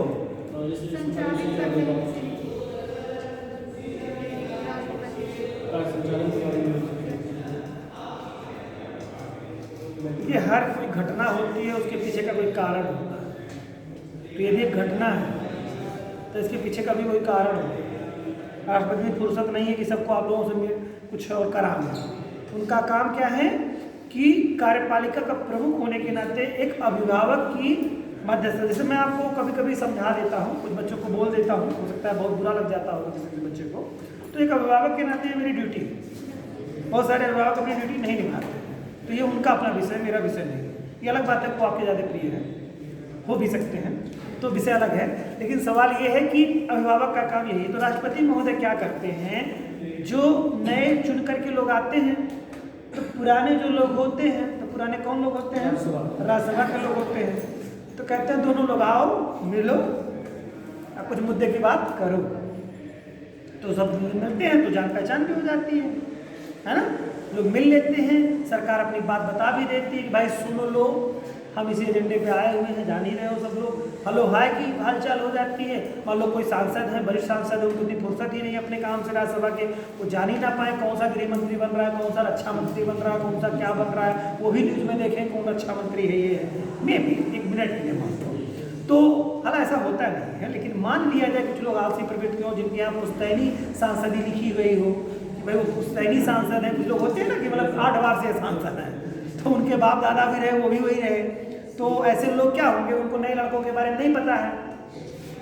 ये हर कोई घटना होती है उसके पीछे का कोई कारण होता है। तो यदि एक घटना है तो इसके पीछे का भी कोई कारण होता है। राष्ट्रपति में फुर्सत नहीं है कि सबको आप लोगों से कुछ और कराना। उनका काम क्या है कि कार्यपालिका का प्रमुख होने के नाते एक अभिभावक की मध्यस्थता, जैसे मैं आपको कभी कभी समझा देता हूँ, कुछ बच्चों को बोल देता हूँ, हो सकता है बहुत बुरा लग जाता होगा किसी भी बच्चे को, तो एक अभिभावक के नाते मेरी ड्यूटी है। बहुत सारे अभिभावक अपनी ड्यूटी नहीं निभाते, तो ये उनका अपना विषय, मेरा विषय नहीं। ये अलग बात है, वो आपके ज़्यादा प्रिय है, हो भी सकते हैं, तो विषय अलग है। लेकिन सवाल ये है कि अभिभावक का काम यही है। तो राष्ट्रपति महोदय क्या करते हैं? जो नए चुन करके लोग आते हैं, तो पुराने जो लोग होते हैं, तो पुराने कौन लोग होते हैं? राज्यसभा के लोग होते हैं। तो कहते हैं दोनों लोग आओ, मिलो, अब कुछ मुद्दे की बात करो। तो सब मिलते हैं तो जान पहचान भी हो जाती है ना। लोग मिल लेते हैं, सरकार अपनी बात बता भी देती है कि भाई सुनो लो, हम इसी एजेंडे पे आए हुए हैं, जान ही रहे हो सब लोग। हेलो हाय की हालचाल हो जाती है। मान लो कोई सांसद है, वरिष्ठ सांसद है, उनको इतनी फुर्सत ही नहीं है अपने काम से राज्यसभा के, वो जान ही ना पाए कौन सा गृह मंत्री बन रहा है, कौन सा रक्षा मंत्री बन रहा है, कौन सा क्या बन रहा है, वो भी न्यूज़ में देखें कौन अच्छा मंत्री है ये है। मैं भी 1 मिनट के लिए मानता हूँ तो हालांकि ऐसा होता नहीं है, लेकिन मान लिया जाए कुछ लोग आलसी प्रवृत्ति हो जिनके यहाँ पुश्तैनी सांसदी लिखी हुई हो कि भाई वो पुश्तैनी सांसद है। कुछ लोग होते हैं ना कि मतलब 8 बार से सांसद हैं, तो उनके बाप दादा भी रहे, वो भी वही रहे, तो ऐसे लोग क्या होंगे, उनको नए लड़कों के बारे में नहीं पता है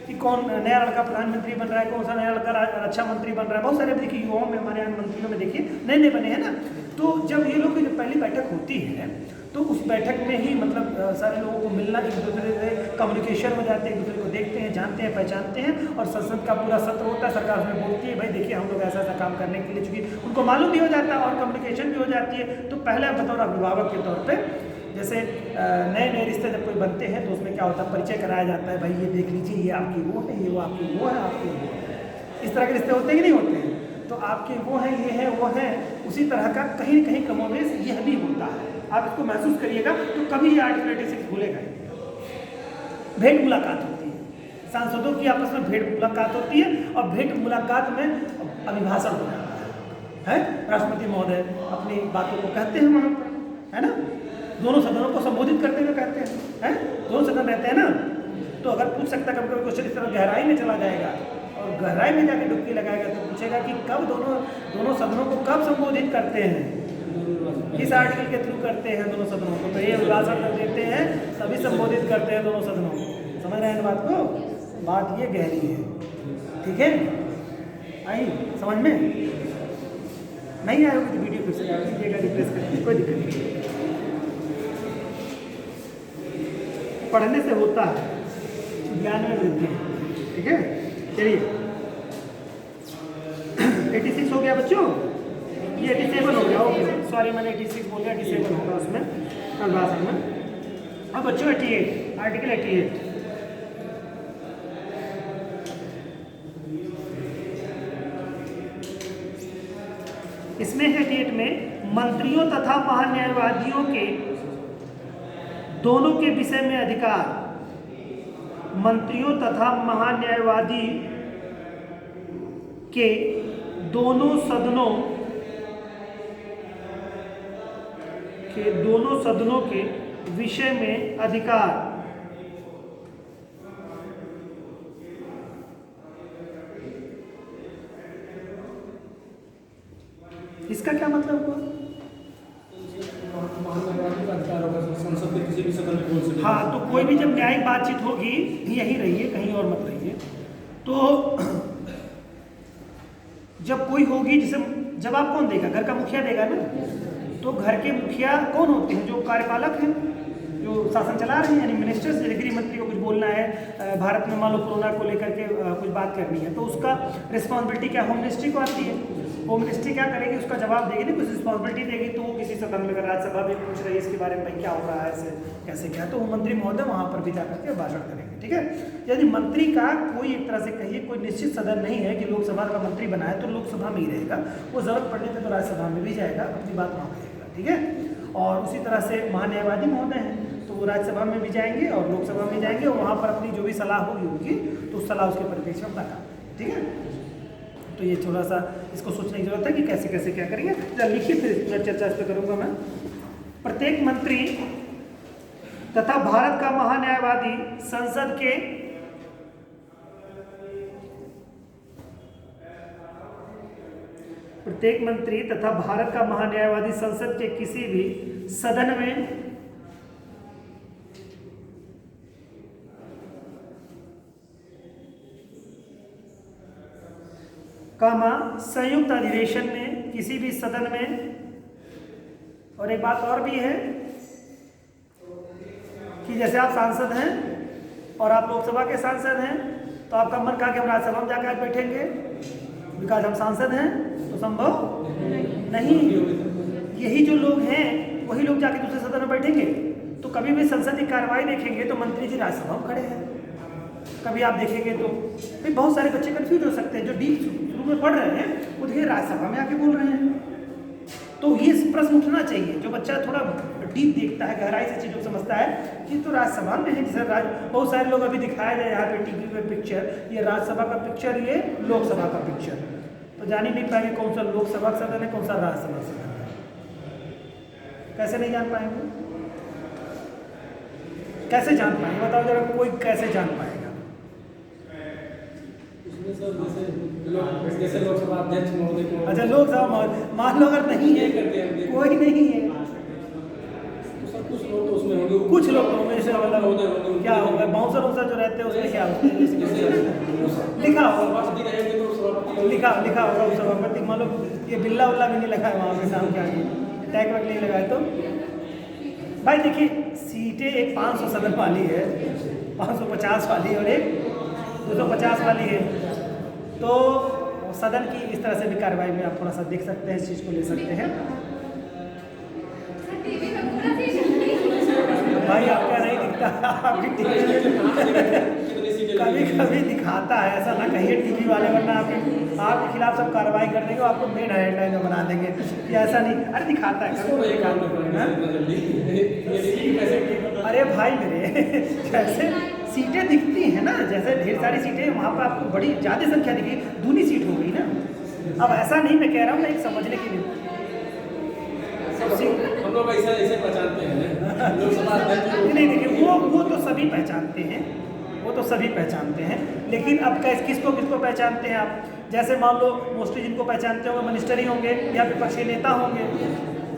कि कौन नया लड़का प्रधानमंत्री बन रहा है, कौन सा नया लड़का रक्षा मंत्री बन रहा है। बहुत सारे देखिए युवाओं में, हमारे यहाँ मंत्रियों में देखिए नए नए बने हैं ना। तो जब ये लोग की जब पहली बैठक होती है तो उस बैठक में ही मतलब सारे लोगों को मिलना, एक दूसरे से कम्युनिकेशन हो जाते हैं, एक दूसरे को देखते हैं, जानते हैं, पहचानते हैं, और संसद का पूरा सत्र होता है, सरकार उसमें बोलती है भाई देखिए हम लोग ऐसा ऐसा काम करने के लिए, चूँकि उनको मालूम भी हो जाता है और कम्युनिकेशन भी हो जाती है। तो पहले बतौर अभिभावक के तौर पर जैसे नए नए रिश्ते जब कोई बनते हैं तो उसमें क्या होता है, परिचय कराया जाता है, भाई ये देख लीजिए ये आपकी वो है, ये वो आपकी वो है, आपकी वो है। इस तरह के रिश्ते होते हैं कि नहीं होते हैं? तो आपके वो हैं, ये है, वो है, उसी तरह का कहीं न कहीं कमोबेश यह भी होता है। आप इसको महसूस करिएगा तो कभी ये आर्टिकल 86 भूलेगा भेंट मुलाकात होती है, सांसदों की आपस में भेंट मुलाकात होती है, और भेंट मुलाकात में अभिभाषण हो जाता है। राष्ट्रपति महोदय अपनी बातों को कहते हैं वहाँ पर, है ना, दोनों सदनों को संबोधित करते हुए कहते हैं, दोनों सदन रहते हैं ना। तो अगर पूछ सकता कभी कभी क्वेश्चन इस तरह गहराई में चला जाएगा और गहराई में जाके डुबकी लगाएगा तो पूछेगा कि कब दोनों सदनों को कब संबोधित करते हैं, किस आर्टिकल के थ्रू करते हैं दोनों सदनों को। तो ये अभिभाषण कर देते हैं, तभी संबोधित करते हैं दोनों सदनों को। समझ रहे हैं बात को? बात ये गहरी है, ठीक है? आई समझ में? नहीं आए होगी तो वीडियो फिर से कर लीजिएगा, रिप्लेस करके, कोई दिक्कत नहीं, पढ़ने से होता है, ज्ञान में वृद्धि है, ठीक है? चलिए 86 हो गया बच्चों, ये 87 हो गया, ओके सॉरी मैंने 86 बोल दिया, 87 होगा उसमें अभिभाषण में। अब बच्चों 88 आर्टिकल 88 इसमें 88 में मंत्रियों तथा महान्यायवादियों के दोनों के विषय में अधिकार, मंत्रियों तथा महान्यायवादी के दोनों सदनों के विषय में अधिकार। इसका क्या मतलब हुआ? संसद के किसी भी सदन में बोल सकते हैं। हाँ, तो कोई भी जब न्यायिक बातचीत होगी यहीं रहिए, कहीं और मत रहिए। तो जब कोई होगी, जैसे जवाब कौन देगा? घर का मुखिया देगा ना। तो घर के मुखिया कौन होते हैं? जो कार्यपालक हैं, जो शासन चला रहे हैं, यानी मिनिस्टर्स। जैसे गृह मंत्री को कुछ बोलना है, भारत में मान लो कोरोना को लेकर के कुछ बात करनी है, तो उसका रिस्पॉन्सिबिलिटी क्या होम मिनिस्ट्री को आती है। होम मिनिस्ट्री क्या करेगी? उसका जवाब देगी, नहीं कुछ रिस्पॉन्सिबिलिटी देगी। तो वो किसी सदन में अगर राज्यसभा में पूछ रही है इसके बारे में भाई क्या हो रहा है, ऐसे कैसे क्या, तो वो मंत्री महोदय वहाँ पर भी जाकर के भाषण करेंगे, ठीक है? यदि मंत्री का कोई एक तरह से कहिए कोई निश्चित सदन नहीं है कि लोकसभा का मंत्री बना है तो लोकसभा में ही रहेगा, वो जरूरत पड़ने पर तो राज्यसभा में भी जाएगा, अपनी बात वहाँ करेगा, ठीक है? और उसी तरह से महान्यायवादी महोदय हैं तो वो राज्यसभा में भी जाएंगे और लोकसभा में जाएंगे, और वहाँ पर अपनी जो भी सलाह होगी उनकी, तो उस सलाह उसके परिप्रेक्ष्य में अपना काम, ठीक है? तो ये थोड़ा सा इसको सोचने की जरूरत है कि कैसे कैसे क्या करेंगे। जरा लिखिए, फिर चर्चा इस पर करूँगा मैं। प्रत्येक मंत्री तथा भारत का महान्यायवादी संसद के किसी भी सदन में संयुक्त अधिवेशन में, किसी भी सदन में। और एक बात और भी है कि जैसे आप सांसद हैं और आप लोकसभा के सांसद हैं, तो आपका मन कहा कि हम राज्यसभा में जाकर बैठेंगे, बिकॉज हम सांसद हैं, तो संभव नहीं। यही जो लोग हैं वही लोग जाके दूसरे सदन में बैठेंगे। तो कभी भी संसदीय कार्रवाई देखेंगे तो मंत्री जी राज्यसभा में खड़े हैं, कभी आप देखेंगे तो भाई बहुत सारे बच्चे कंफ्यूज हो सकते हैं जो डीप शुरू में पढ़ रहे हैं, वो देखिए राज्यसभा में आके बोल रहे हैं। तो तो ये प्रश्न उठना चाहिए। जो बच्चा थोड़ा डीप देखता है, गहराई से चीज़ों को समझता है, ये तो राज्यसभा में है। जैसे बहुत सारे लोग अभी दिखाया जाए यहाँ पे टीवी पे पिक्चर, ये राज्यसभा का पिक्चर, ये लोकसभा का पिक्चर, तो जान ही नहीं पाएंगे कौन सा लोकसभा का सदन है, कौन सा राज्यसभा सदन है। कैसे नहीं जान पाएंगे? कैसे जान पाएंगे बताओ जरा, कोई कैसे जान पाएगा? जैसे लोकसभा अध्यक्ष महोदय को, अच्छा लोकसभा मान लो अगर नहीं है, कोई नहीं है, कुछ लोग तो उसमें होंगे, कुछ लोग तो हमेशा मतलब क्या होगा, बाउंसर वाउंसर जो रहते हैं उसमें क्या होता है, लिखा होगा, लिखा होगा उस सभापति। मान लो ये बिल्ला उल्ला भी नहीं लगा है वहाँ पे नाम के आगे, टैग वैग नहीं लगाए तो भाई देखिए, सीटें एक 500 सदन वाली है, 550 वाली और एक 250 वाली है, तो सदन की इस तरह से भी कार्रवाई में आप थोड़ा सा देख सकते हैं, इस चीज़ को ले सकते हैं। भाई आपका नहीं दिखता, आपकी टीवी कभी कभी दिखाता है, ऐसा ना कहिए टीवी वाले, वरना आपके खिलाफ सब कार्रवाई कर देंगे, आपको मेन हेडलाइन बना देंगे कि ऐसा नहीं। अरे दिखाता है, अरे भाई मेरे जैसे सीटें दिखती हैं ना, जैसे ढेर सारी सीटें वहाँ पर आपको बड़ी ज़्यादा संख्या दिखी, दूनी सीट हो गई ना। अब ऐसा नहीं मैं कह रहा हूँ, मैं एक समझने के लिए हम लोग ऐसे पहचानते हैं लोकसभा अध्यक्ष। नहीं देखिए, वो तो सभी पहचानते हैं, वो तो सभी पहचानते हैं, लेकिन अब किसको किसको पहचानते हैं आप? जैसे मान लो मोस्टली जिनको पहचानते होंगे मिनिस्टर ही होंगे या विपक्षी नेता होंगे,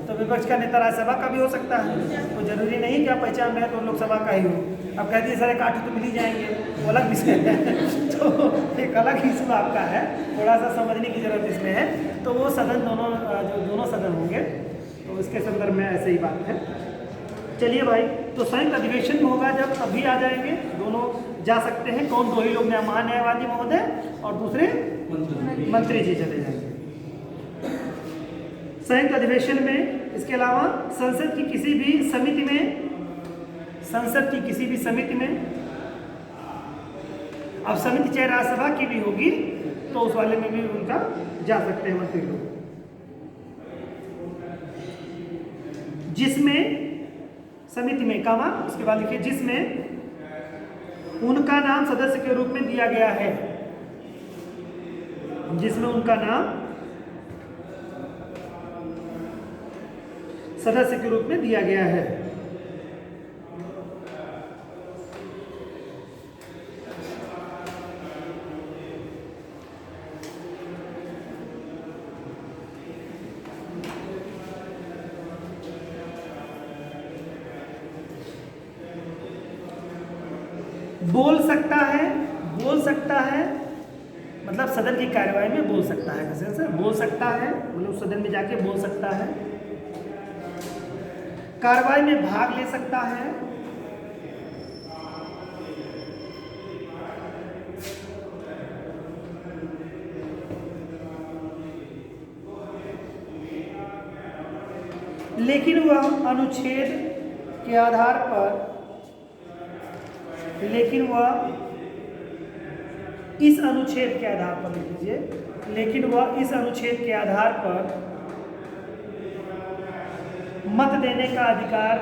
तो विपक्ष का नेता राज्यसभा का भी हो सकता है, तो जरूरी नहीं कि आप पहचान रहे तो लोकसभा का ही हो। अब कह दिए सारे काटू तो मिल ही जाएंगे, वो अलग विषय है तो एक अलग इशू आपका है, थोड़ा सा समझने की जरूरत इसमें है। तो वो सदन दोनों सदन होंगे, तो इसके संदर्भ में ऐसे ही बात है। चलिए भाई, तो संयुक्त अधिवेशन में होगा जब, अभी आ जाएंगे, दोनों जा सकते हैं। कौन? दो ही लोग, महान्यायवादी महोदय और दूसरे मंत्री जी चले जाएंगे संयुक्त अधिवेशन में। इसके अलावा संसद की किसी भी समिति में, अब समिति चाहे राज्यसभा की भी होगी तो उस वाले में भी उनका जा सकते हैं मंत्री लोग, जिसमें समिति में कामा, उसके बाद लिखिए जिसमें उनका नाम सदस्य के रूप में दिया गया है, जिसमें उनका नाम सदस्य के रूप में दिया गया है। बोल सकता है मतलब सदन की कार्यवाही में बोल सकता है, कैसे सर बोल सकता है मतलब सदन में जाके बोल सकता है, कार्रवाई में भाग ले सकता है, लेकिन वह अनुच्छेद के आधार पर, लेकिन वह इस अनुच्छेद के आधार पर, लिख लीजिए, लेकिन वह इस अनुच्छेद के आधार पर मत देने का अधिकार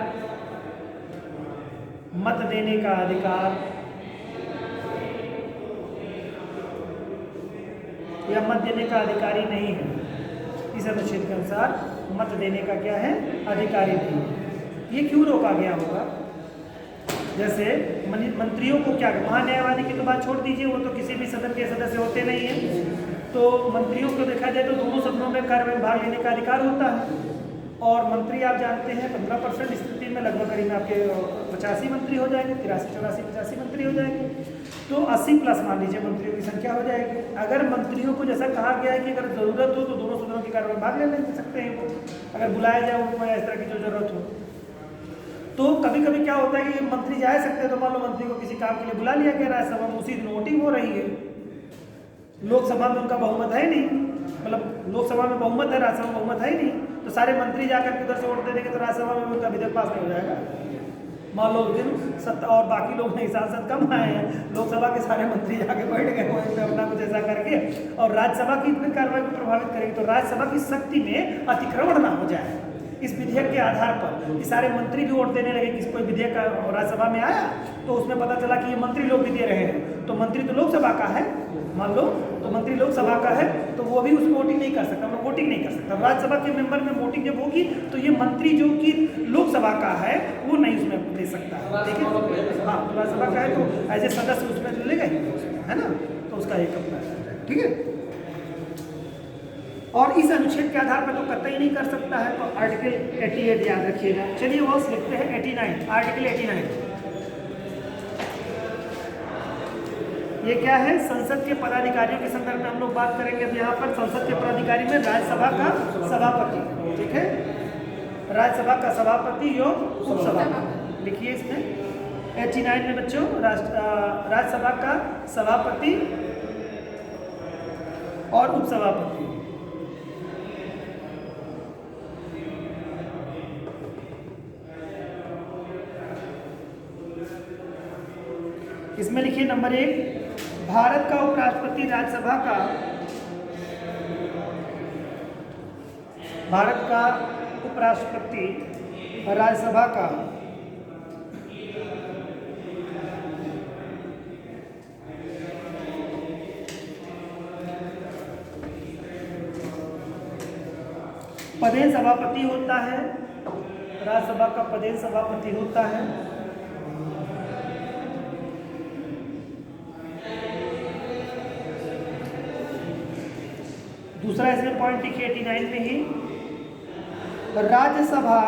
या मत देने का अधिकारी नहीं है। इस अनुच्छेद के अनुसार मत देने का क्या है? अधिकारी नहीं है। ये क्यों रोका गया होगा? जैसे मंत्रियों को क्या, महान्यायवादी की तो बात छोड़ दीजिए, वो तो किसी भी सदन के सदस्य होते नहीं हैं, तो मंत्रियों को देखा जाए तो दोनों सदनों में कार्य में भाग लेने का अधिकार होता है। और मंत्री आप जानते हैं 15% स्थिति में लगभग करीब आपके 85 मंत्री हो जाएंगे, 83-84-85 मंत्री हो जाएंगे, तो 80 प्लस मान लीजिए मंत्रियों की संख्या हो जाएगी। अगर मंत्रियों को जैसा कहा गया है कि अगर ज़रूरत हो तो दोनों सदनों की कार्य में भाग ले सकते हैं, वो अगर बुलाया जाए उनको या इस तरह की जो जरूरत हो। तो कभी कभी क्या होता है कि मंत्री जा सकते हैं, तो मान लो मंत्री को किसी काम के लिए बुला लिया गया राज्यसभा में, उसी दिन वोटिंग हो रही है, लोकसभा में उनका बहुमत है नहीं, मतलब लोकसभा में बहुमत है, राज्यसभा में बहुमत है ही नहीं, तो सारे मंत्री जाकर के उधर से वोट दे देंगे तो राज्यसभा में उनका विधेयक पास नहीं हो जाएगा। मान लो उस दिन सत्ता और बाकी लोग नहीं, सांसद कम आए हैं, लोकसभा के सारे मंत्री जाके बैठ गए वहीं पे अपना कुछ ऐसा करके, और राज्यसभा की इतनी कार्रवाई को प्रभावित करेगी, तो राज्यसभा की शक्ति में अतिक्रमण ना हो जाए। इस विधेयक के आधार पर कि सारे मंत्री भी वोट देने लगे कि कोई विधेयक राज्यसभा में आया तो उसमें पता चला कि ये मंत्री लोग भी दे रहे हैं, तो मंत्री तो लोकसभा का है, मान लो तो मंत्री लोकसभा का है, तो वो भी उसमें वोटिंग नहीं कर सकता, मतलब वोटिंग नहीं कर सकता। राज्यसभा के मेंबर में वोटिंग जब होगी तो ये मंत्री जो कि लोकसभा का है वो नहीं उसमें ले सकता है, ठीक है। हाँ, तो राज्यसभा का है तो एज ए सदस्य उसमें लेगा ही, है ना, तो उसका एक अपना है, ठीक है। और इस अनुच्छेद के आधार पर तो कतई नहीं कर सकता है, तो आर्टिकल 88 याद रखिएगा। चलिए वो लिखते हैं 89, आर्टिकल 89 ये क्या है? संसद के पदाधिकारियों के संदर्भ में हम लोग बात करेंगे। अब यहाँ पर संसद के पदाधिकारी में राज्यसभा का सभापति, ठीक है, राज्यसभा का सभापति या उपसभापति लिखिए इसमें 89 में बच्चों, राज्यसभा का सभापति और उपसभापति। इसमें लिखिए नंबर 1, भारत का उपराष्ट्रपति राज्यसभा का, भारत का उपराष्ट्रपति राज्यसभा का पदेन सभापति होता है, राज्यसभा का पदेन सभापति होता है। दूसरा इसमें पॉइंट लिखिए 89 में ही, राज्यसभा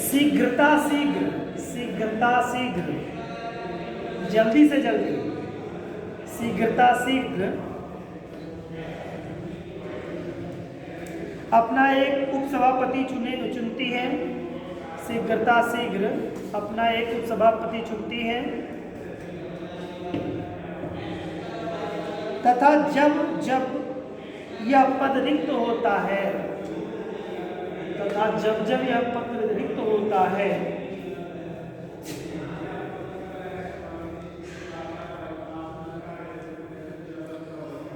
शीघ्र जल्दी से जल्दी, शीघ्र अपना एक उपसभापति चुनती है, शीघ्र अपना एक उपसभापति चुनती है, तथा जब जब यह पद रिक्त होता है, तथा जब जब यह पद रिक्त होता है,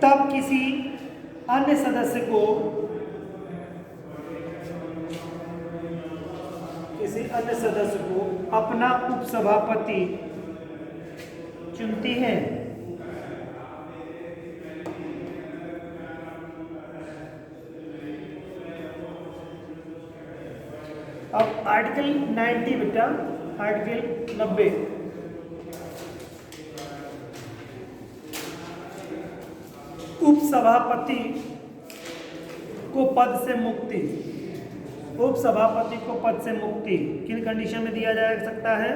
तब किसी अन्य सदस्य को अपना उपसभापति चुनती है। अब आर्टिकल 90 बेटा, आर्टिकल 90 उपसभापति को पद से मुक्ति, उपसभापति को पद से मुक्ति किन कंडीशन में दिया जा सकता है?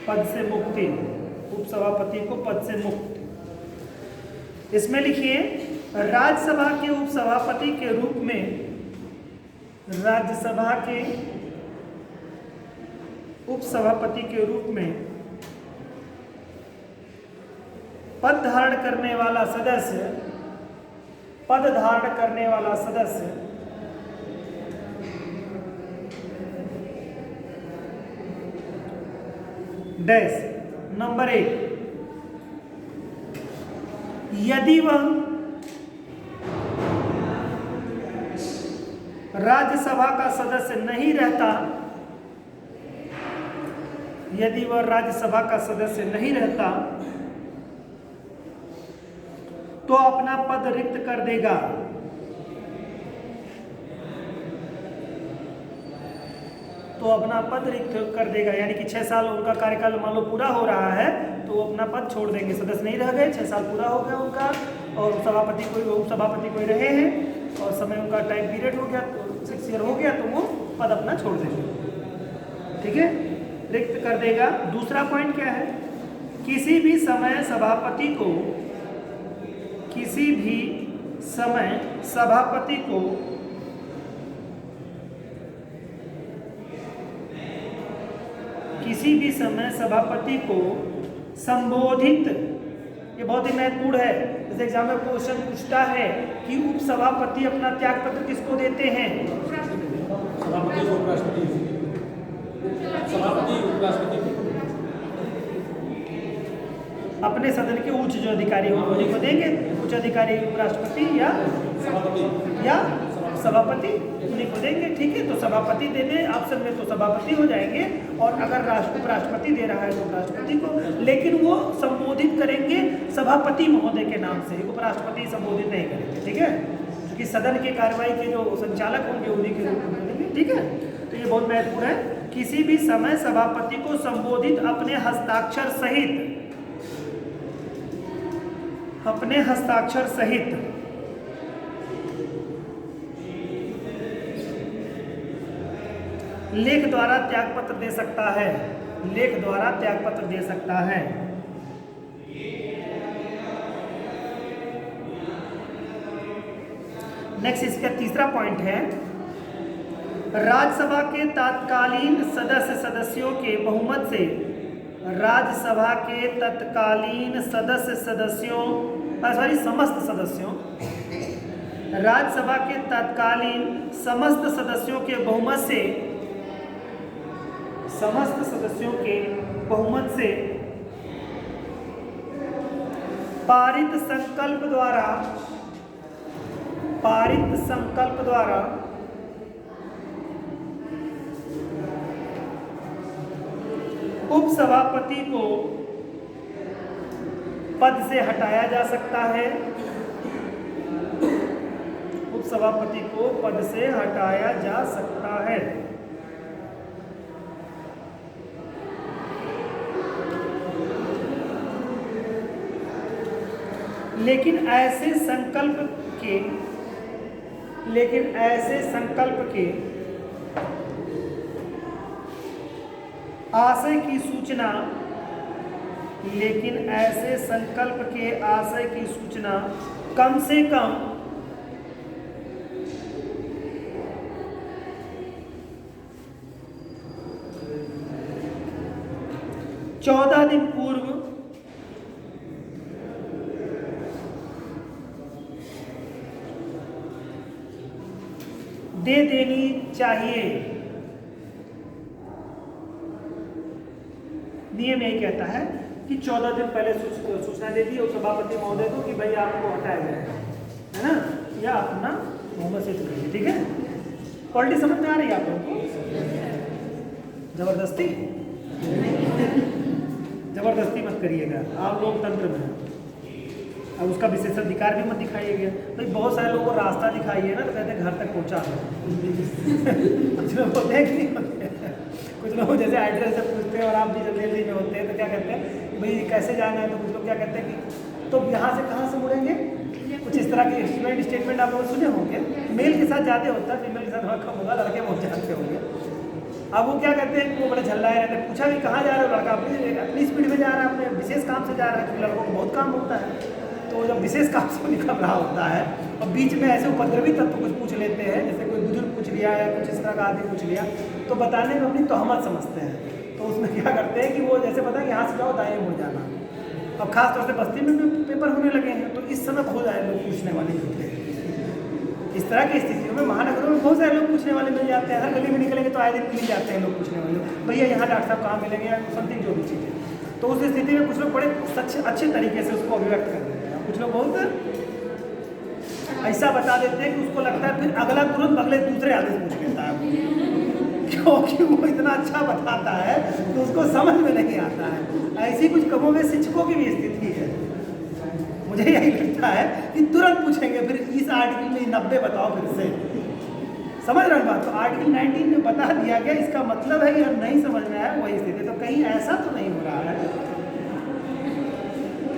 पद से मुक्ति, उपसभापति को पद से मुक्त। इसमें लिखिए राज्यसभा के उपसभापति के रूप में, राज्यसभा के उपसभापति के रूप में पद धारण करने वाला सदस्य, पद धारण करने वाला सदस्य डैश नंबर 1, यदि वह राज्यसभा का सदस्य नहीं रहता, यदि वह राज्यसभा का सदस्य नहीं रहता तो अपना पद रिक्त कर देगा, तो अपना पद रिक्त कर देगा। यानी कि 6 साल उनका कार्यकाल मान लो पूरा हो रहा है तो वो अपना पद छोड़ देंगे, सदस्य नहीं रह गए, 6 साल पूरा हो गया उनका, और सभापति कोई उपसभापति कोई रहे हैं और समय उनका टाइम पीरियड हो गया, तो 6 ईयर हो गया, तो वो पद अपना छोड़ देंगे, ठीक है, रिक्त कर देगा। दूसरा पॉइंट क्या है? किसी भी समय सभापति को, किसी भी समय सभापति को संबोधित ये बहुत ही महत्वपूर्ण है। जैसे एग्जाम में क्वेश्चन पूछता है कि उपसभापति अपना त्याग पत्र किसको देते हैं? सभापति को उपराष्ट्रपति, सभापति उपराष्ट्रपति अपने सदन के उच्च जो अधिकारी होंगे उन्हीं को देंगे। उच्च अधिकारी उपराष्ट्रपति या सभापति उन्हीं को देंगे। ठीक है, तो सभापति दे दे ऑप्शन में तो सभापति हो जाएंगे, और अगर उपराष्ट्रपति दे रहा है तो उपराष्ट्रपति को, लेकिन वो संबोधित करेंगे सभापति महोदय के नाम से, उपराष्ट्रपति संबोधित नहीं करेंगे। ठीक है, क्योंकि सदन की कार्रवाई के जो संचालक होंगे उन्हीं के रूप में देंगे। ठीक है, तो ये बहुत महत्वपूर्ण है। किसी भी समय सभापति को संबोधित अपने हस्ताक्षर सहित लेख द्वारा त्यागपत्र दे सकता है। लेख द्वारा त्यागपत्र दे सकता है। नेक्स्ट इसका तीसरा पॉइंट है, राज्यसभा के तत्कालीन सदस्यों के बहुमत से, राज्यसभा के तत्कालीन समस्त सदस्यों, राज्यसभा के तत्कालीन समस्त सदस्यों के बहुमत से पारित संकल्प द्वारा उपसभापति को पद से हटाया जा सकता है। उपसभापति को पद से हटाया जा सकता है। लेकिन ऐसे संकल्प के आशय की सूचना कम से कम 14 दिन पूर्व दे देनी चाहिए। नियम यही कहता है कि 14 दिन पहले सूचना दे दी और सभापति महोदय को कि भाई आपको हटाया जाएगा, है ना, या अपना बहुमत से चुनिए। ठीक है, पॉलिटिक्स समझ में आ रही है आप लोगों को? जबरदस्ती मत करिएगा, आप लोकतंत्र में हैं। अब उसका विशेषाधिकार भी मत दिखाइएगा। भाई बहुत सारे लोगों को रास्ता दिखाइए ना तो कहते हैं घर तक पहुंचा दो। कुछ लोग होते हैं कि नहीं होते हैं? कुछ लोग जैसे एड्रेस से पूछते हैं और आप भी जब दिल्ली में होते हैं तो क्या कहते हैं भाई कैसे जाना है, तो कुछ लोग क्या कहते हैं कि तो यहाँ से कहाँ से मुड़ेंगे, कुछ इस तरह के स्टेटमेंट आप लोग सुने होंगे। मेल के साथ ज़्यादा होता है, फीमेल के साथ थोड़ा कम होगा, लड़के बहुत जानते होंगे। अब वो क्या कहते हैं, वो बड़े झल्लाए रहते हैं। पूछा कि कहाँ जा रहे हो, लड़का अपनी स्पीड में जा रहा है, अपने विशेष काम से जा रहा है, क्योंकि लड़कों को बहुत काम होता है। तो जब विशेष काम से निकल रहा होता है और बीच में ऐसे उपद्रवी तत्व कुछ पूछ लेते हैं, जैसे कोई बुजुर्ग पूछ लिया या कुछ इस तरह का आदमी पूछ लिया, तो बताने में अपनी तोहमत समझते हैं। तो उसमें क्या करते हैं कि वो जैसे पता है कि यहाँ से जाओ दाएं मुड़ जाना। अब खास तौर से बस्ती में भी पेपर होने लगे हैं, तो इस समय बहुत सारे लोग पूछने वाले होते हैं। इस तरह की स्थितियों में महानगरों में बहुत सारे लोग पूछने वाले मिल जाते हैं। हर गली में निकलेंगे तो आए दिन मिल जाते हैं लोग पूछने वाले, भैया यहाँ डॉक्टर साहब कहाँ मिलेंगे या समथिंग जो भी चीज़ें। तो उस स्थिति में कुछ लोग बड़े अच्छे तरीके से उसको अभिव्यक्त कर देते हैं, कुछ लोग बहुत ऐसा बता देते हैं कि उसको लगता है फिर अगला तुरंत अगले दूसरे आदेश पूछ लेता है, क्योंकि वो इतना अच्छा बताता है तो उसको समझ में नहीं आता है। ऐसी कुछ कमों में शिक्षकों की भी स्थिति है। मुझे यही लगता है कि तुरंत पूछेंगे फिर इस आर्टिकल में 90 बताओ फिर से, समझ रहे हैं बात? तो आर्टिकल 19 में बता दिया गया, इसका मतलब है कि हम नहीं समझ में आया वही स्थिति। तो कहीं ऐसा तो नहीं हो रहा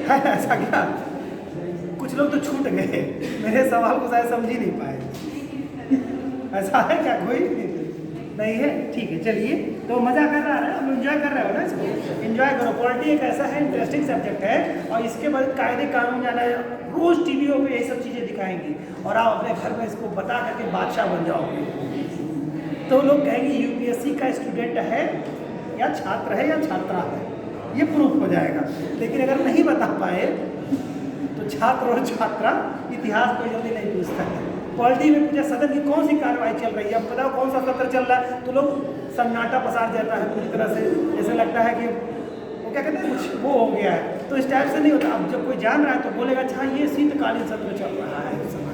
है ऐसा क्या? कुछ लोग तो छूट गए, मेरे सवाल को शायद समझ ही नहीं पाए। ऐसा है क्या? कोई नहीं है? ठीक है, चलिए। तो मज़ा कर रहा है, हम एंजॉय कर रहे हो ना इसको? एंजॉय करो। पॉलिटी एक ऐसा है इंटरेस्टिंग सब्जेक्ट है, और इसके बाद कायदे कानून जाना है, रोज़ टीवीओ में यही सब चीज़ें दिखाएंगी और आप अपने घर में इसको बता करके बादशाह बन जाओगे। तो लोग कहेंगे यूपीएससी का स्टूडेंट है या छात्र है या छात्रा है, ये प्रूफ हो जाएगा। लेकिन अगर नहीं बता पाए तो छात्र और छात्रा इतिहास को जल्दी नहीं पूछता है। पॉलिटी में पूछा सदन की कौन सी कार्रवाई चल रही है, अब बताओ कौन सा सत्र चल रहा है, तो लोग सन्नाटा पसार जाता है पूरी तरह से, जैसे लगता है कि वो क्या कहते हैं कुछ वो हो गया है। तो इस टाइप से नहीं होता। अब जब कोई जान रहा है तो बोलेगा अच्छा ये शीतकालीन सत्र चल रहा है इस समय।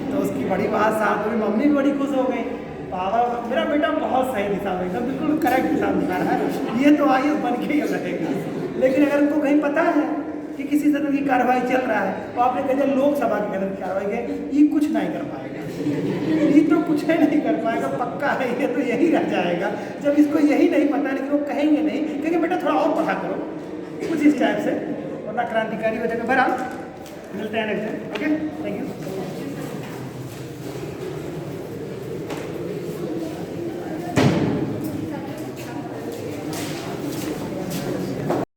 तो उसकी बड़ी बात साहब, मेरी मम्मी भी बड़ी खुश हो गई, पापा मेरा बेटा बहुत सही दिशा में एकदम बिल्कुल करेक्ट दिशा में दिखा रहा है, ये तो आईएएस बन के ही रहेगा। लेकिन अगर उनको कहीं पता है कि किसी तरह की कार्रवाई चल रहा है तो आपने कहा लोकसभा की तरह की कार्रवाई के, ये कुछ नहीं कर पाएगा, ये तो कुछ ही नहीं कर पाएगा, पक्का है ये तो यही रह जाएगा। जब इसको यही नहीं पता है, लेकिन वो कहेंगे नहीं, क्योंकि बेटा थोड़ा और पढ़ा करो, कुछ इस टाइप से, वरना क्रांतिकारी हो जाएगा। बहरहाल मिलते हैं next time. Okay, thank you.